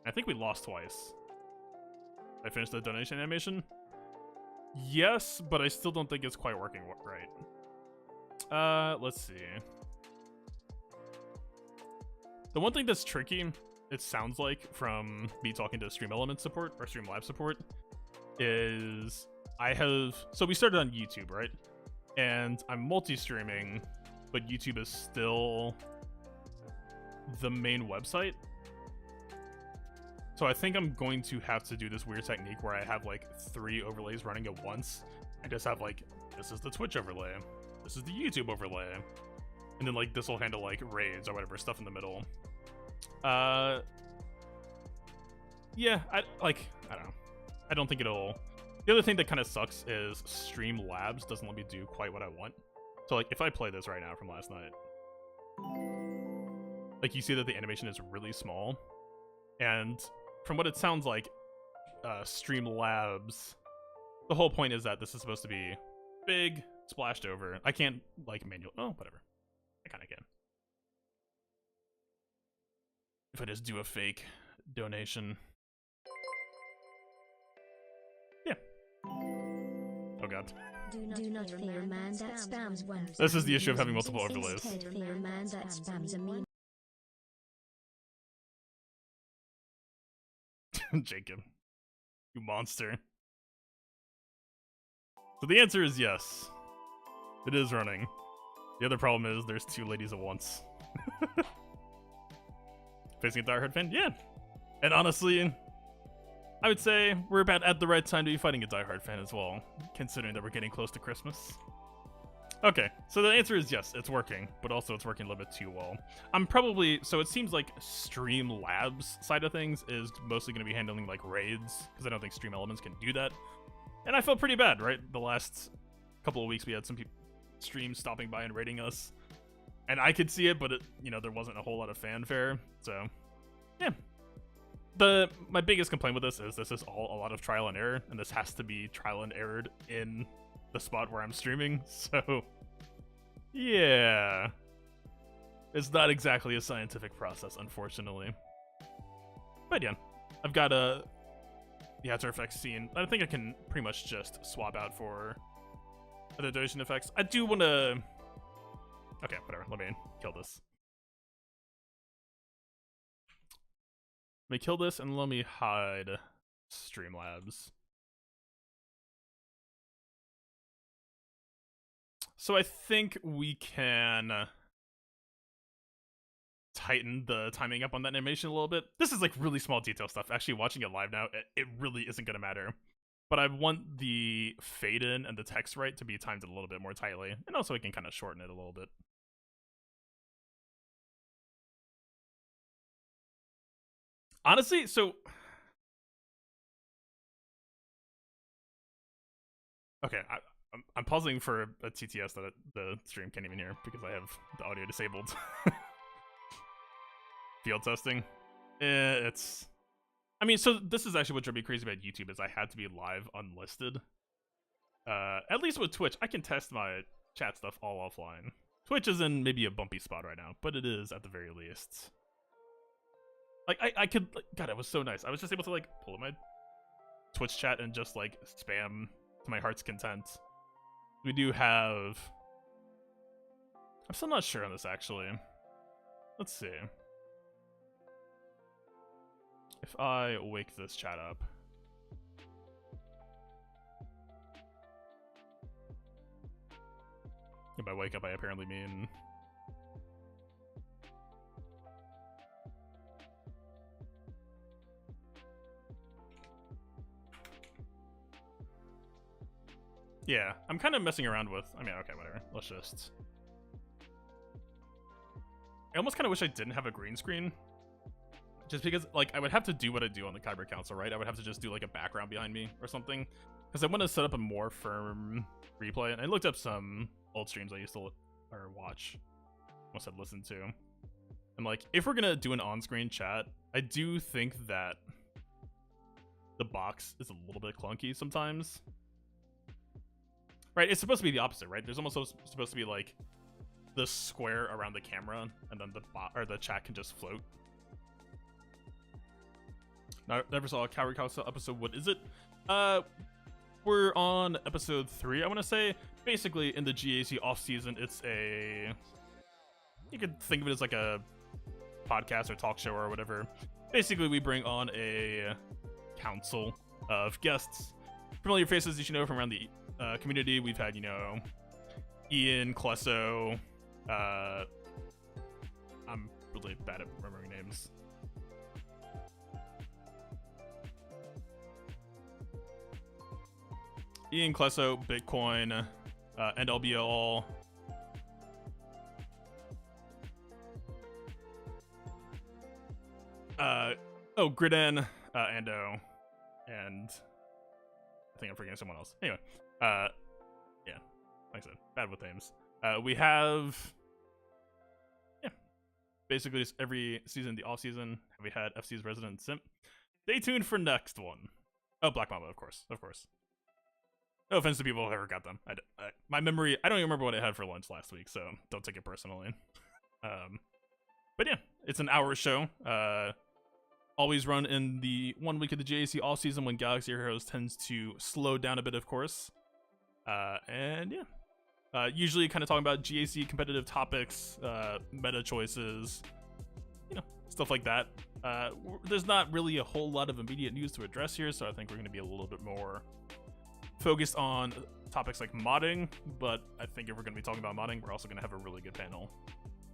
I think we lost twice. I finished the donation animation? Yes, but I still don't think it's quite working right. Let's see. The one thing that's tricky, it sounds like, from me talking to Stream Element support, or Stream Lab support, is so we started on YouTube, right? And I'm multi-streaming, but YouTube is still the main website. So I think I'm going to have to do this weird technique where I have like 3 overlays running at once. I just have like, this is the Twitch overlay, this is the YouTube overlay, and then like this will handle like raids or whatever stuff in the middle. Yeah, I don't know. I don't think it'll. The other thing that kind of sucks is Streamlabs doesn't let me do quite what I want. So like if I play this right now from last night, like you see that the animation is really small, and from what it sounds like, Streamlabs, the whole point is that this is supposed to be big, splashed over. I can't like manual. Oh, whatever. I kind of can. If I just do a fake donation. Yeah. Oh god. Do not fear a man that spams one. This is the issue of having multiple overlays. Fear a man that spams a meme. Jacob, you monster. So the answer is yes. It is running. The other problem is there's 2 ladies at once. Facing a diehard fan? Yeah. And honestly, I would say we're about at the right time to be fighting a diehard fan as well, considering that we're getting close to Christmas. Okay, so the answer is yes, it's working, but also it's working a little bit too well. I'm probably, so it seems like Streamlabs side of things is mostly going to be handling like raids, because I don't think Stream Elements can do that. And I felt pretty bad, right? The last couple of weeks we had some people streams stopping by and raiding us. And I could see it, but it, you know, there wasn't a whole lot of fanfare, so yeah. My biggest complaint with this is all a lot of trial and error, and this has to be trial and errored in the spot where I'm streaming, so yeah. It's not exactly a scientific process, unfortunately. But yeah, I've got the After Effects scene. I think I can pretty much just swap out for other donation effects. I do want to... Okay, whatever, let me kill this. Let me kill this and let me hide Streamlabs. So I think we can tighten the timing up on that animation a little bit. This is like really small detail stuff. Actually, watching it live now, it really isn't going to matter. But I want the fade in and the text right to be timed a little bit more tightly. And also I can kind of shorten it a little bit. Honestly, so... Okay, I'm pausing for a TTS that the stream can't even hear because I have the audio disabled. field testing. It's... I mean, so this is actually what drove me crazy about YouTube, is I had to be live unlisted. At least with Twitch, I can test my chat stuff all offline. Twitch is in maybe a bumpy spot right now, but it is at the very least. Like, I could... Like, God, it was so nice. I was just able to, like, pull up my Twitch chat and just, like, spam to my heart's content. We do have... I'm still not sure on this, actually. Let's see. If I wake this chat up... If I wake up, I apparently mean... Yeah, I'm kind of messing around with... I mean, okay, whatever. Let's just... I almost kind of wish I didn't have a green screen. Just because, like, I would have to do what I do on the Kyber Council, right? I would have to just do, like, a background behind me or something. Because I want to set up a more firm replay. And I looked up some old streams I used to watch. Almost said listen to. And, like, if we're going to do an on-screen chat, I do think that the box is a little bit clunky sometimes. Right? It's supposed to be the opposite, right? There's almost supposed to be, like, the square around the camera, and then the chat can just float. Never saw a Kyber Council episode. What is it? We're on episode 3, I want to say. Basically, in the GAC off-season, it's a... You could think of it as like a podcast or talk show or whatever. Basically, we bring on a council of guests. Familiar faces you should know from around the community. We've had, you know, Ian, Klesso. I'm really bad at remembering names. Ian, Klesso, Bitcoin, and LBL. Griden, Ando, and I think I'm forgetting someone else. Anyway, yeah, like I said, bad with names. We have, yeah, basically just every season, the off season, we had FC's resident simp. Stay tuned for next one. Oh, Black Mamba, of course. No offense to people who ever got them. My memory, I don't even remember what I had for lunch last week, so don't take it personally. But yeah, it's an hour show. Always run in the 1 week of the GAC all season when Galaxy Heroes tends to slow down a bit, of course. And yeah, usually kind of talking about GAC competitive topics, meta choices, you know, stuff like that. There's not really a whole lot of immediate news to address here, so I think we're going to be a little bit more focused on topics like modding, but I think if we're going to be talking about modding, we're also going to have a really good panel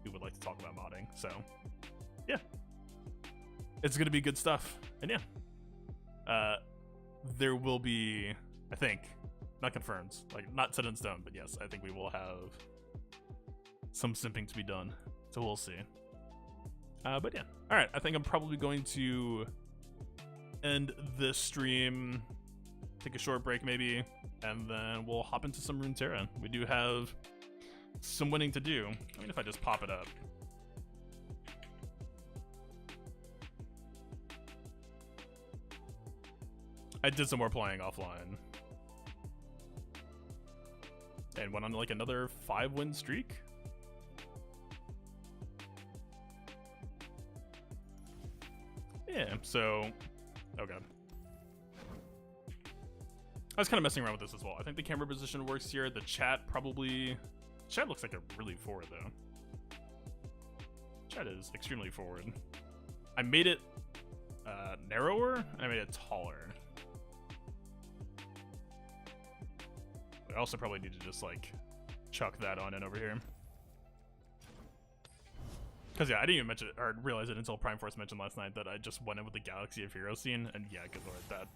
who would like to talk about modding. So yeah, it's going to be good stuff. And yeah, there will be, I think, not confirmed, like not set in stone, but yes, I think we will have some simping to be done, so we'll see. But yeah, all right, I think I'm probably going to end this stream, take a short break maybe, and then we'll hop into some Runeterra. We do have some winning to do. I mean, if I just pop it up. I did some more playing offline. And went on like another 5-win streak. Yeah, so... Oh god. I was kind of messing around with this as well. I think the camera position works here. The chat probably... Chat looks like a really forward, though. Chat is extremely forward. I made it narrower, and I made it taller. I also probably need to just, like, chuck that on in over here. Because, yeah, I didn't even mention it, or realize it until Prime Force mentioned last night that I just went in with the Galaxy of Heroes scene, and yeah, good lord, that.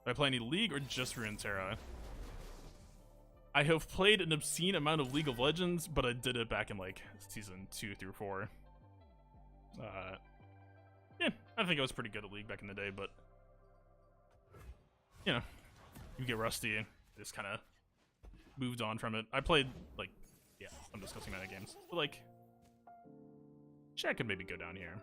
Do I play any League or just Runeterra? I have played an obscene amount of League of Legends, but I did it back in, like, Season 2 through 4. Yeah, I think I was pretty good at League back in the day, but, you know, you get rusty, I just kind of moved on from it. I played, like, yeah, I'm discussing meta games, but, like, Chat could maybe go down here.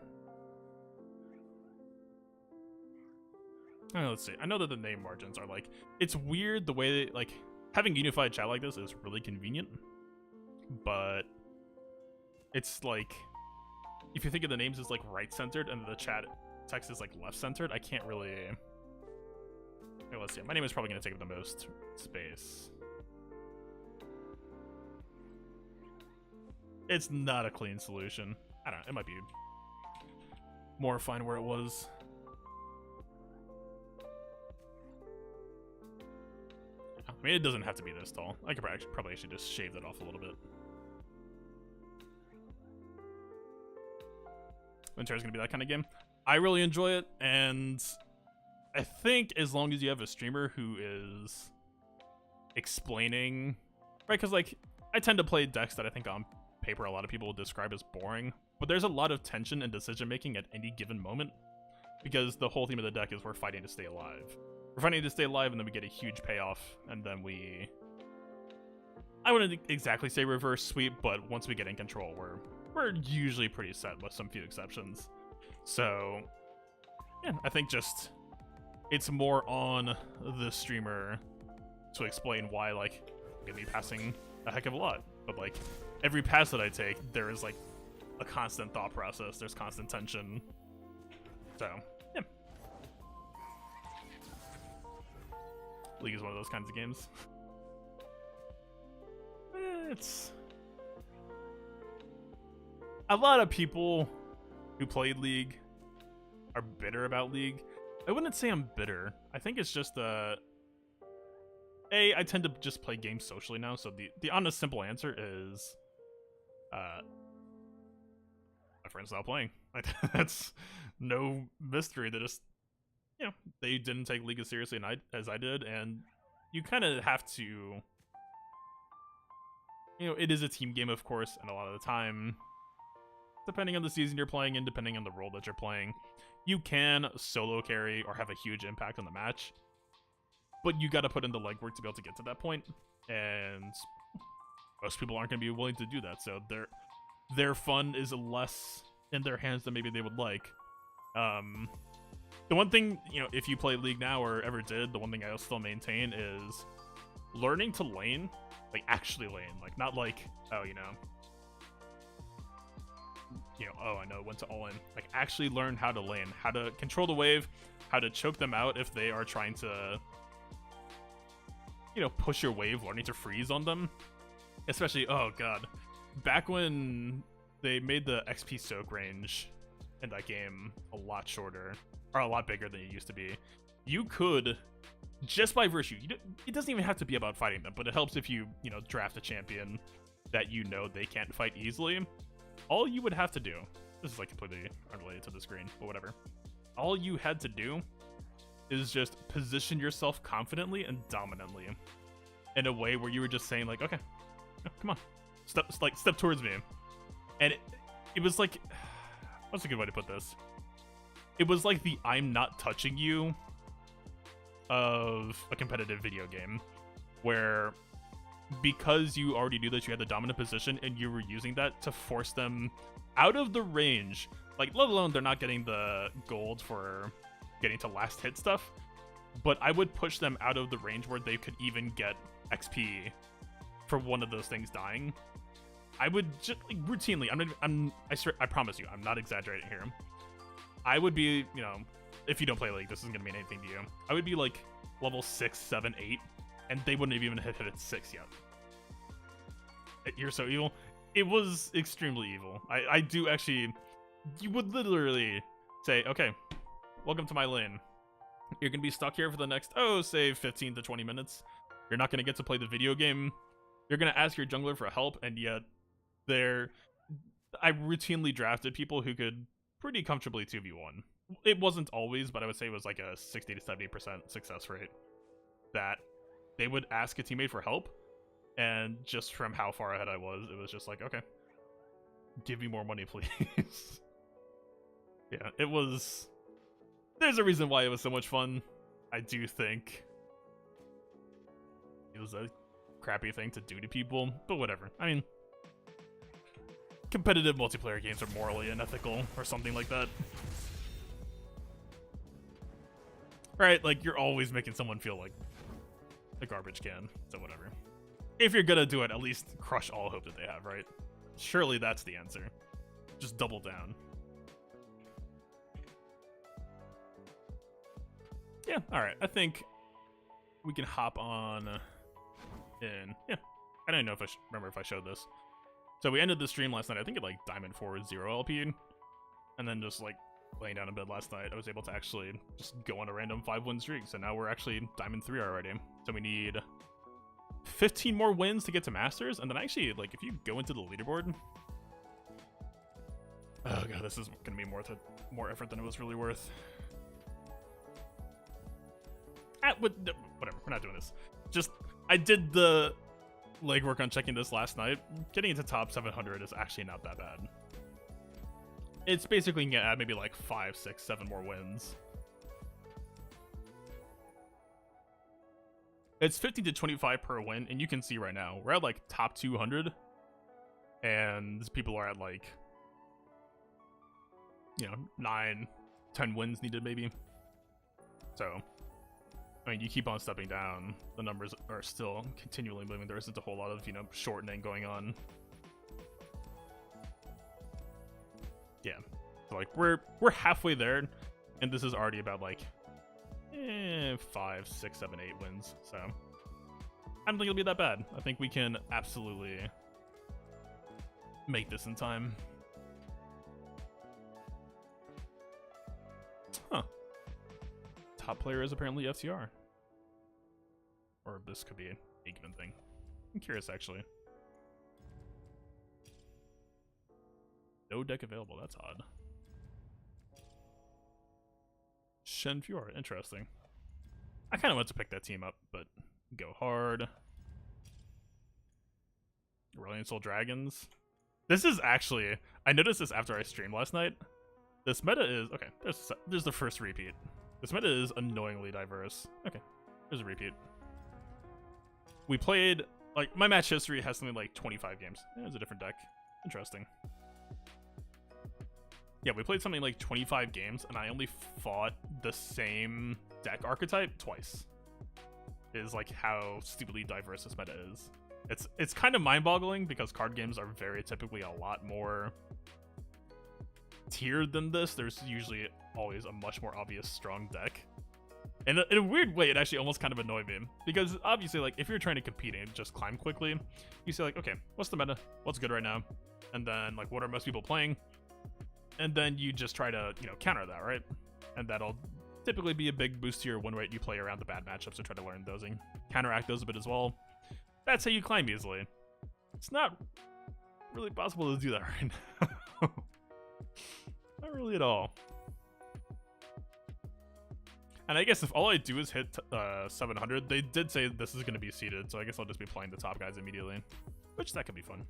Let's see. I know that the name margins are like, it's weird the way that, like, having unified chat like this is really convenient, but it's like, if you think of the names as like right centered and the chat text is like left centered, I can't really. Okay, let's see. My name is probably going to take up the most space. It's not a clean solution. I don't know. It might be more fine where it was. I mean, it doesn't have to be this tall. I could probably actually just shave that off a little bit. Winter's gonna be that kind of game. I really enjoy it, and I think as long as you have a streamer who is explaining, right? Because like I tend to play decks that I think on paper a lot of people would describe as boring, but there's a lot of tension and decision making at any given moment, because the whole theme of the deck is we're fighting to stay alive. We're fighting to stay alive, and then we get a huge payoff, and then I wouldn't exactly say reverse sweep, but once we get in control, we're usually pretty set with some few exceptions. So yeah, I think just it's more on the streamer to explain why, like, I'm gonna be passing a heck of a lot, but like every pass that I take, there is like a constant thought process, there's constant tension. So yeah, League is one of those kinds of games. It's a lot of people who played League are bitter about League. I wouldn't say I'm bitter. I think it's just I tend to just play games socially now, so the honest, simple answer is my friends not playing. Like, that's no mystery. They just, you know, they didn't take League as seriously as I did, and you kind of have to, you know, it is a team game, of course, and a lot of the time, depending on the season you're playing and depending on the role that you're playing, you can solo carry or have a huge impact on the match, but you got to put in the legwork to be able to get to that point, and most people aren't going to be willing to do that, so their fun is less in their hands than maybe they would like. The one thing, you know, if you play League now or ever did, the one thing I'll still maintain is learning to lane, like actually lane, like not like, oh, you know, oh, I know when to all in. Like, actually learn how to lane, how to control the wave, how to choke them out if they are trying to, you know, push your wave, learning to freeze on them. Especially, oh god, back when they made the XP soak range in that game a lot shorter, or a lot bigger than it used to be, you could, just by virtue, it doesn't even have to be about fighting them, but it helps if you know, draft a champion that you know they can't fight easily. All you would have to do, this is like completely unrelated to the screen, but whatever. All you had to do is just position yourself confidently and dominantly in a way where you were just saying like, okay, come on, step towards me. And it was like, what's a good way to put this? It was like the I'm not touching you of a competitive video game, where because you already knew that you had the dominant position and you were using that to force them out of the range, like, let alone they're not getting the gold for getting to last hit stuff, but I would push them out of the range where they could even get XP for one of those things dying. I would just, like, routinely, I promise you, I'm not exaggerating here. I would be, you know, if you don't play League, this isn't gonna mean anything to you. I would be like level 6, 7, 8, and they wouldn't have even hit it 6 yet. You're so evil. It was extremely evil. I do actually, you would literally say, okay, welcome to my lane. You're gonna be stuck here for the next, say 15 to 20 minutes. You're not gonna get to play the video game. You're gonna ask your jungler for help, and yet I routinely drafted people who could pretty comfortably 2v1. It wasn't always, but I would say it was like a 60 to 70% success rate that they would ask a teammate for help, and just from how far ahead I was, it was just like, okay, give me more money, please. Yeah, it was, there's a reason why it was so much fun. I do think it was a crappy thing to do to people, but whatever. I mean, competitive multiplayer games are morally unethical or something like that. Right? Like, you're always making someone feel like a garbage can, so whatever. If you're gonna do it, at least crush all hope that they have, right? Surely that's the answer. Just double down. Yeah, alright. I think we can hop on in. Yeah. I don't know if I remember if I showed this. So we ended the stream last night, I think at like Diamond 4-0 LP. And then just like laying down in bed last night, I was able to actually just go on a random 5-win streak. So now we're actually Diamond 3 already. So we need 15 more wins to get to Masters. And then actually, like, if you go into the leaderboard... Oh god, this is going to be more effort than it was really worth. Whatever, we're not doing this. Just, I did the legwork on checking this last night. Getting into top 700 is actually not that bad. It's basically going to add maybe like 5, 6, 7 more wins. It's 50 to 25 per win, and you can see right now, we're at like top 200. And people are at like, you know, 9, 10 wins needed maybe. So... I mean, you keep on stepping down, the numbers are still continually moving. There isn't a whole lot of, you know, shortening going on. Yeah. So, like, we're halfway there, and this is already about, like, 5, 6, 7, 8 wins. So, I don't think it'll be that bad. I think we can absolutely make this in time. Huh. Top player is apparently FTR. Or this could be an given thing. I'm curious, actually. No deck available, that's odd. Shen Fjord, interesting. I kind of want to pick that team up, but go hard. Brilliant Soul Dragons. This is actually... I noticed this after I streamed last night. This meta is... Okay, there's the first repeat. This meta is annoyingly diverse. Okay, there's a repeat. We played, like, my match history has something like 25 games. There's a different deck. Interesting. Yeah, we played something like 25 games, and I only fought the same deck archetype twice. Is like how stupidly diverse this meta is. It's kind of mind-boggling because card games are very typically a lot more tiered than this. There's usually always a much more obvious strong deck. And in a weird way, it actually almost kind of annoyed me. Because obviously, like, if you're trying to compete and just climb quickly, you say, like, okay, what's the meta? What's good right now? And then, like, what are most people playing? And then you just try to, you know, counter that, right? And that'll typically be a big boost to your win rate. You play around the bad matchups and try to learn those and counteract those a bit as well. That's how you climb easily. It's not really possible to do that right now. Not really at all. And I guess if all I do is hit 700, they did say this is going to be seeded, so I guess I'll just be playing the top guys immediately. Which, that could be fun.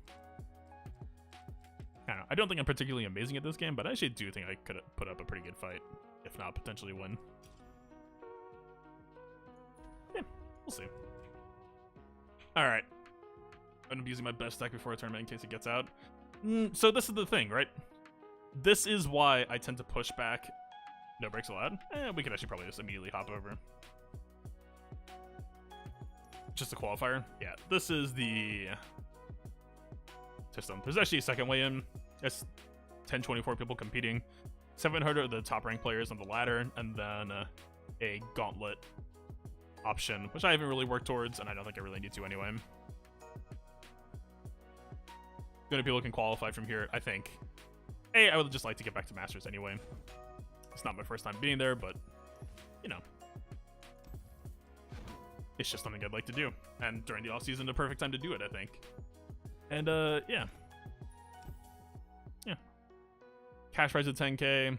I don't know. I don't think I'm particularly amazing at this game, but I actually do think I could put up a pretty good fight. If not, potentially win. Yeah, we'll see. Alright. I'm going to be using my best deck before a tournament in case it gets out. So this is the thing, right? This is why I tend to push back. No breaks allowed? We could actually probably just immediately hop over. Just a qualifier? Yeah, this is the system. There's actually a second way in. It's 1024 people competing. 700 are the top ranked players on the ladder, and then a gauntlet option, which I haven't really worked towards, and I don't think I really need to anyway. Good people can qualify from here, I think. Hey, I would just like to get back to Masters anyway. It's not my first time being there, but, you know. It's just something I'd like to do. And during the offseason, the perfect time to do it, I think. And, yeah. Yeah. Cash prize at 10K.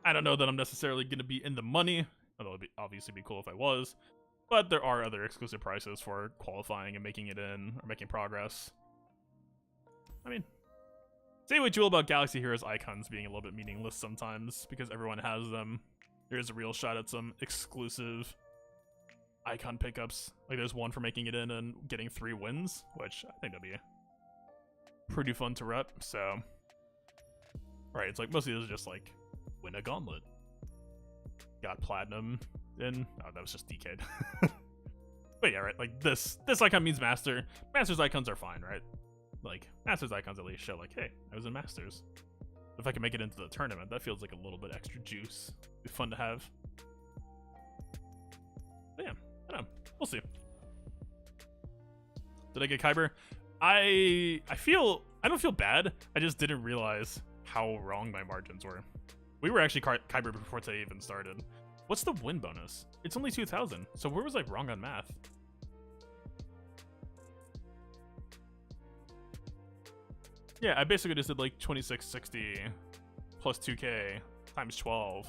I don't know that I'm necessarily going to be in the money, although it'd obviously be cool if I was. But there are other exclusive prices for qualifying and making it in, or making progress. I mean, say what you will about Galaxy Heroes icons being a little bit meaningless sometimes, because everyone has them. There's a real shot at some exclusive icon pickups. Like, there's one for making it in and getting 3 wins, which I think that'd be pretty fun to rep. So, right, it's like most of these are just like win a gauntlet, got platinum, and oh, that was just DK'd. But yeah, right, like this icon means master. Masters icons are fine, right? Like masters icons at least show like, hey, I was in masters. If I can make it into the tournament, that feels like a little bit extra juice. Be fun to have. But yeah, I don't know. We'll see. Did I get Kyber? I don't feel bad. I just didn't realize how wrong my margins were. We were actually Kyber before today even started. What's the win bonus? It's only 2,000. So where was I wrong on math? Yeah, I basically just did like 2660 plus 2k times 12.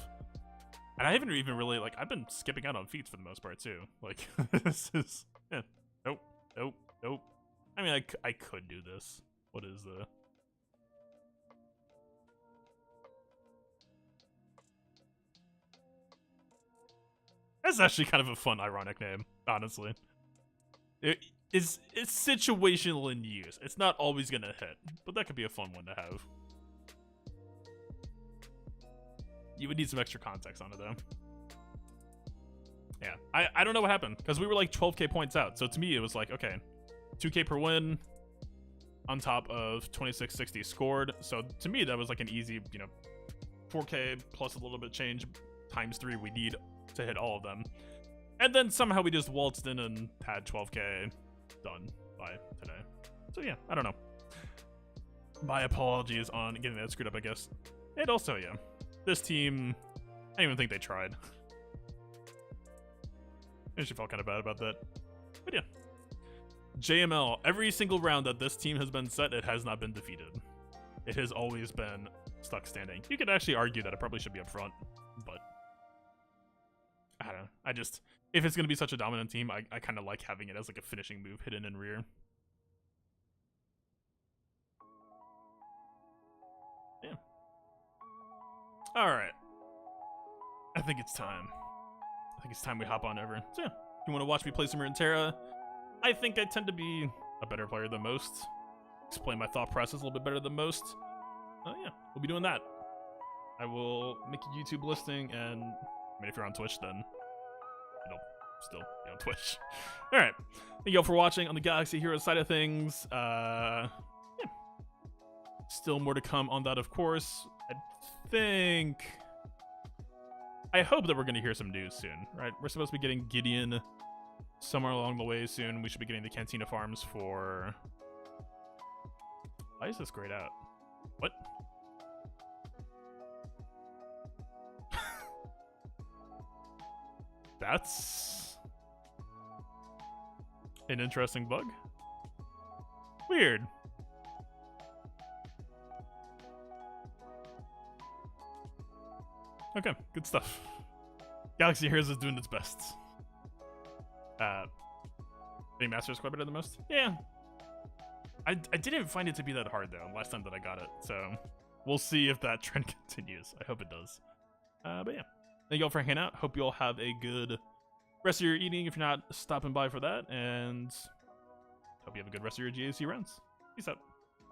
And I haven't even really, like, I've been skipping out on feats for the most part too. Like, this is, yeah, nope. I mean, I could do this. What is the... That's actually kind of a fun, ironic name, honestly. It's situational in use. It's not always gonna hit, but that could be a fun one to have. You would need some extra context on it, though. Yeah, I don't know what happened, because we were like 12k points out, so to me it was like, okay, 2k per win on top of 2660 scored, so to me that was like an easy, 4k plus a little bit change times 3 we need to hit all of them. And then somehow we just waltzed in and had 12k done by today. So yeah, I don't know. My apologies on getting that screwed up, I guess. And also, yeah, this team, I didn't even think they tried. I actually felt kind of bad about that. But yeah. JML, every single round that this team has been set, it has not been defeated. It has always been stuck standing. You could actually argue that it probably should be up front, but I don't know. I just, if it's going to be such a dominant team, I kind of like having it as like a finishing move hidden in rear. Yeah. All right. I think it's time. I think it's time we hop on over. So yeah, if you want to watch me play some Runeterra, I think I tend to be a better player than most. Explain my thought process a little bit better than most. Yeah, we'll be doing that. I will make a YouTube listing, and I mean, if you're on Twitch, then it'll still be on Twitch. All right, thank you all for watching on the Galaxy Heroes side of things. Yeah, still more to come on that, of course. I hope that we're going to hear some news soon, right? We're supposed to be getting Gideon somewhere along the way soon. We should be getting the Cantina farms for... Why is this grayed out? What? That's an interesting bug. Weird. Okay, good stuff. Galaxy Heroes is doing its best. Getting Masters quite better than most? Yeah. I didn't find it to be that hard, though, last time that I got it. So, we'll see if that trend continues. I hope it does. But yeah. Thank you all for hanging out. Hope you all have a good rest of your evening if you're not stopping by for that. And hope you have a good rest of your GAC rounds. Peace out.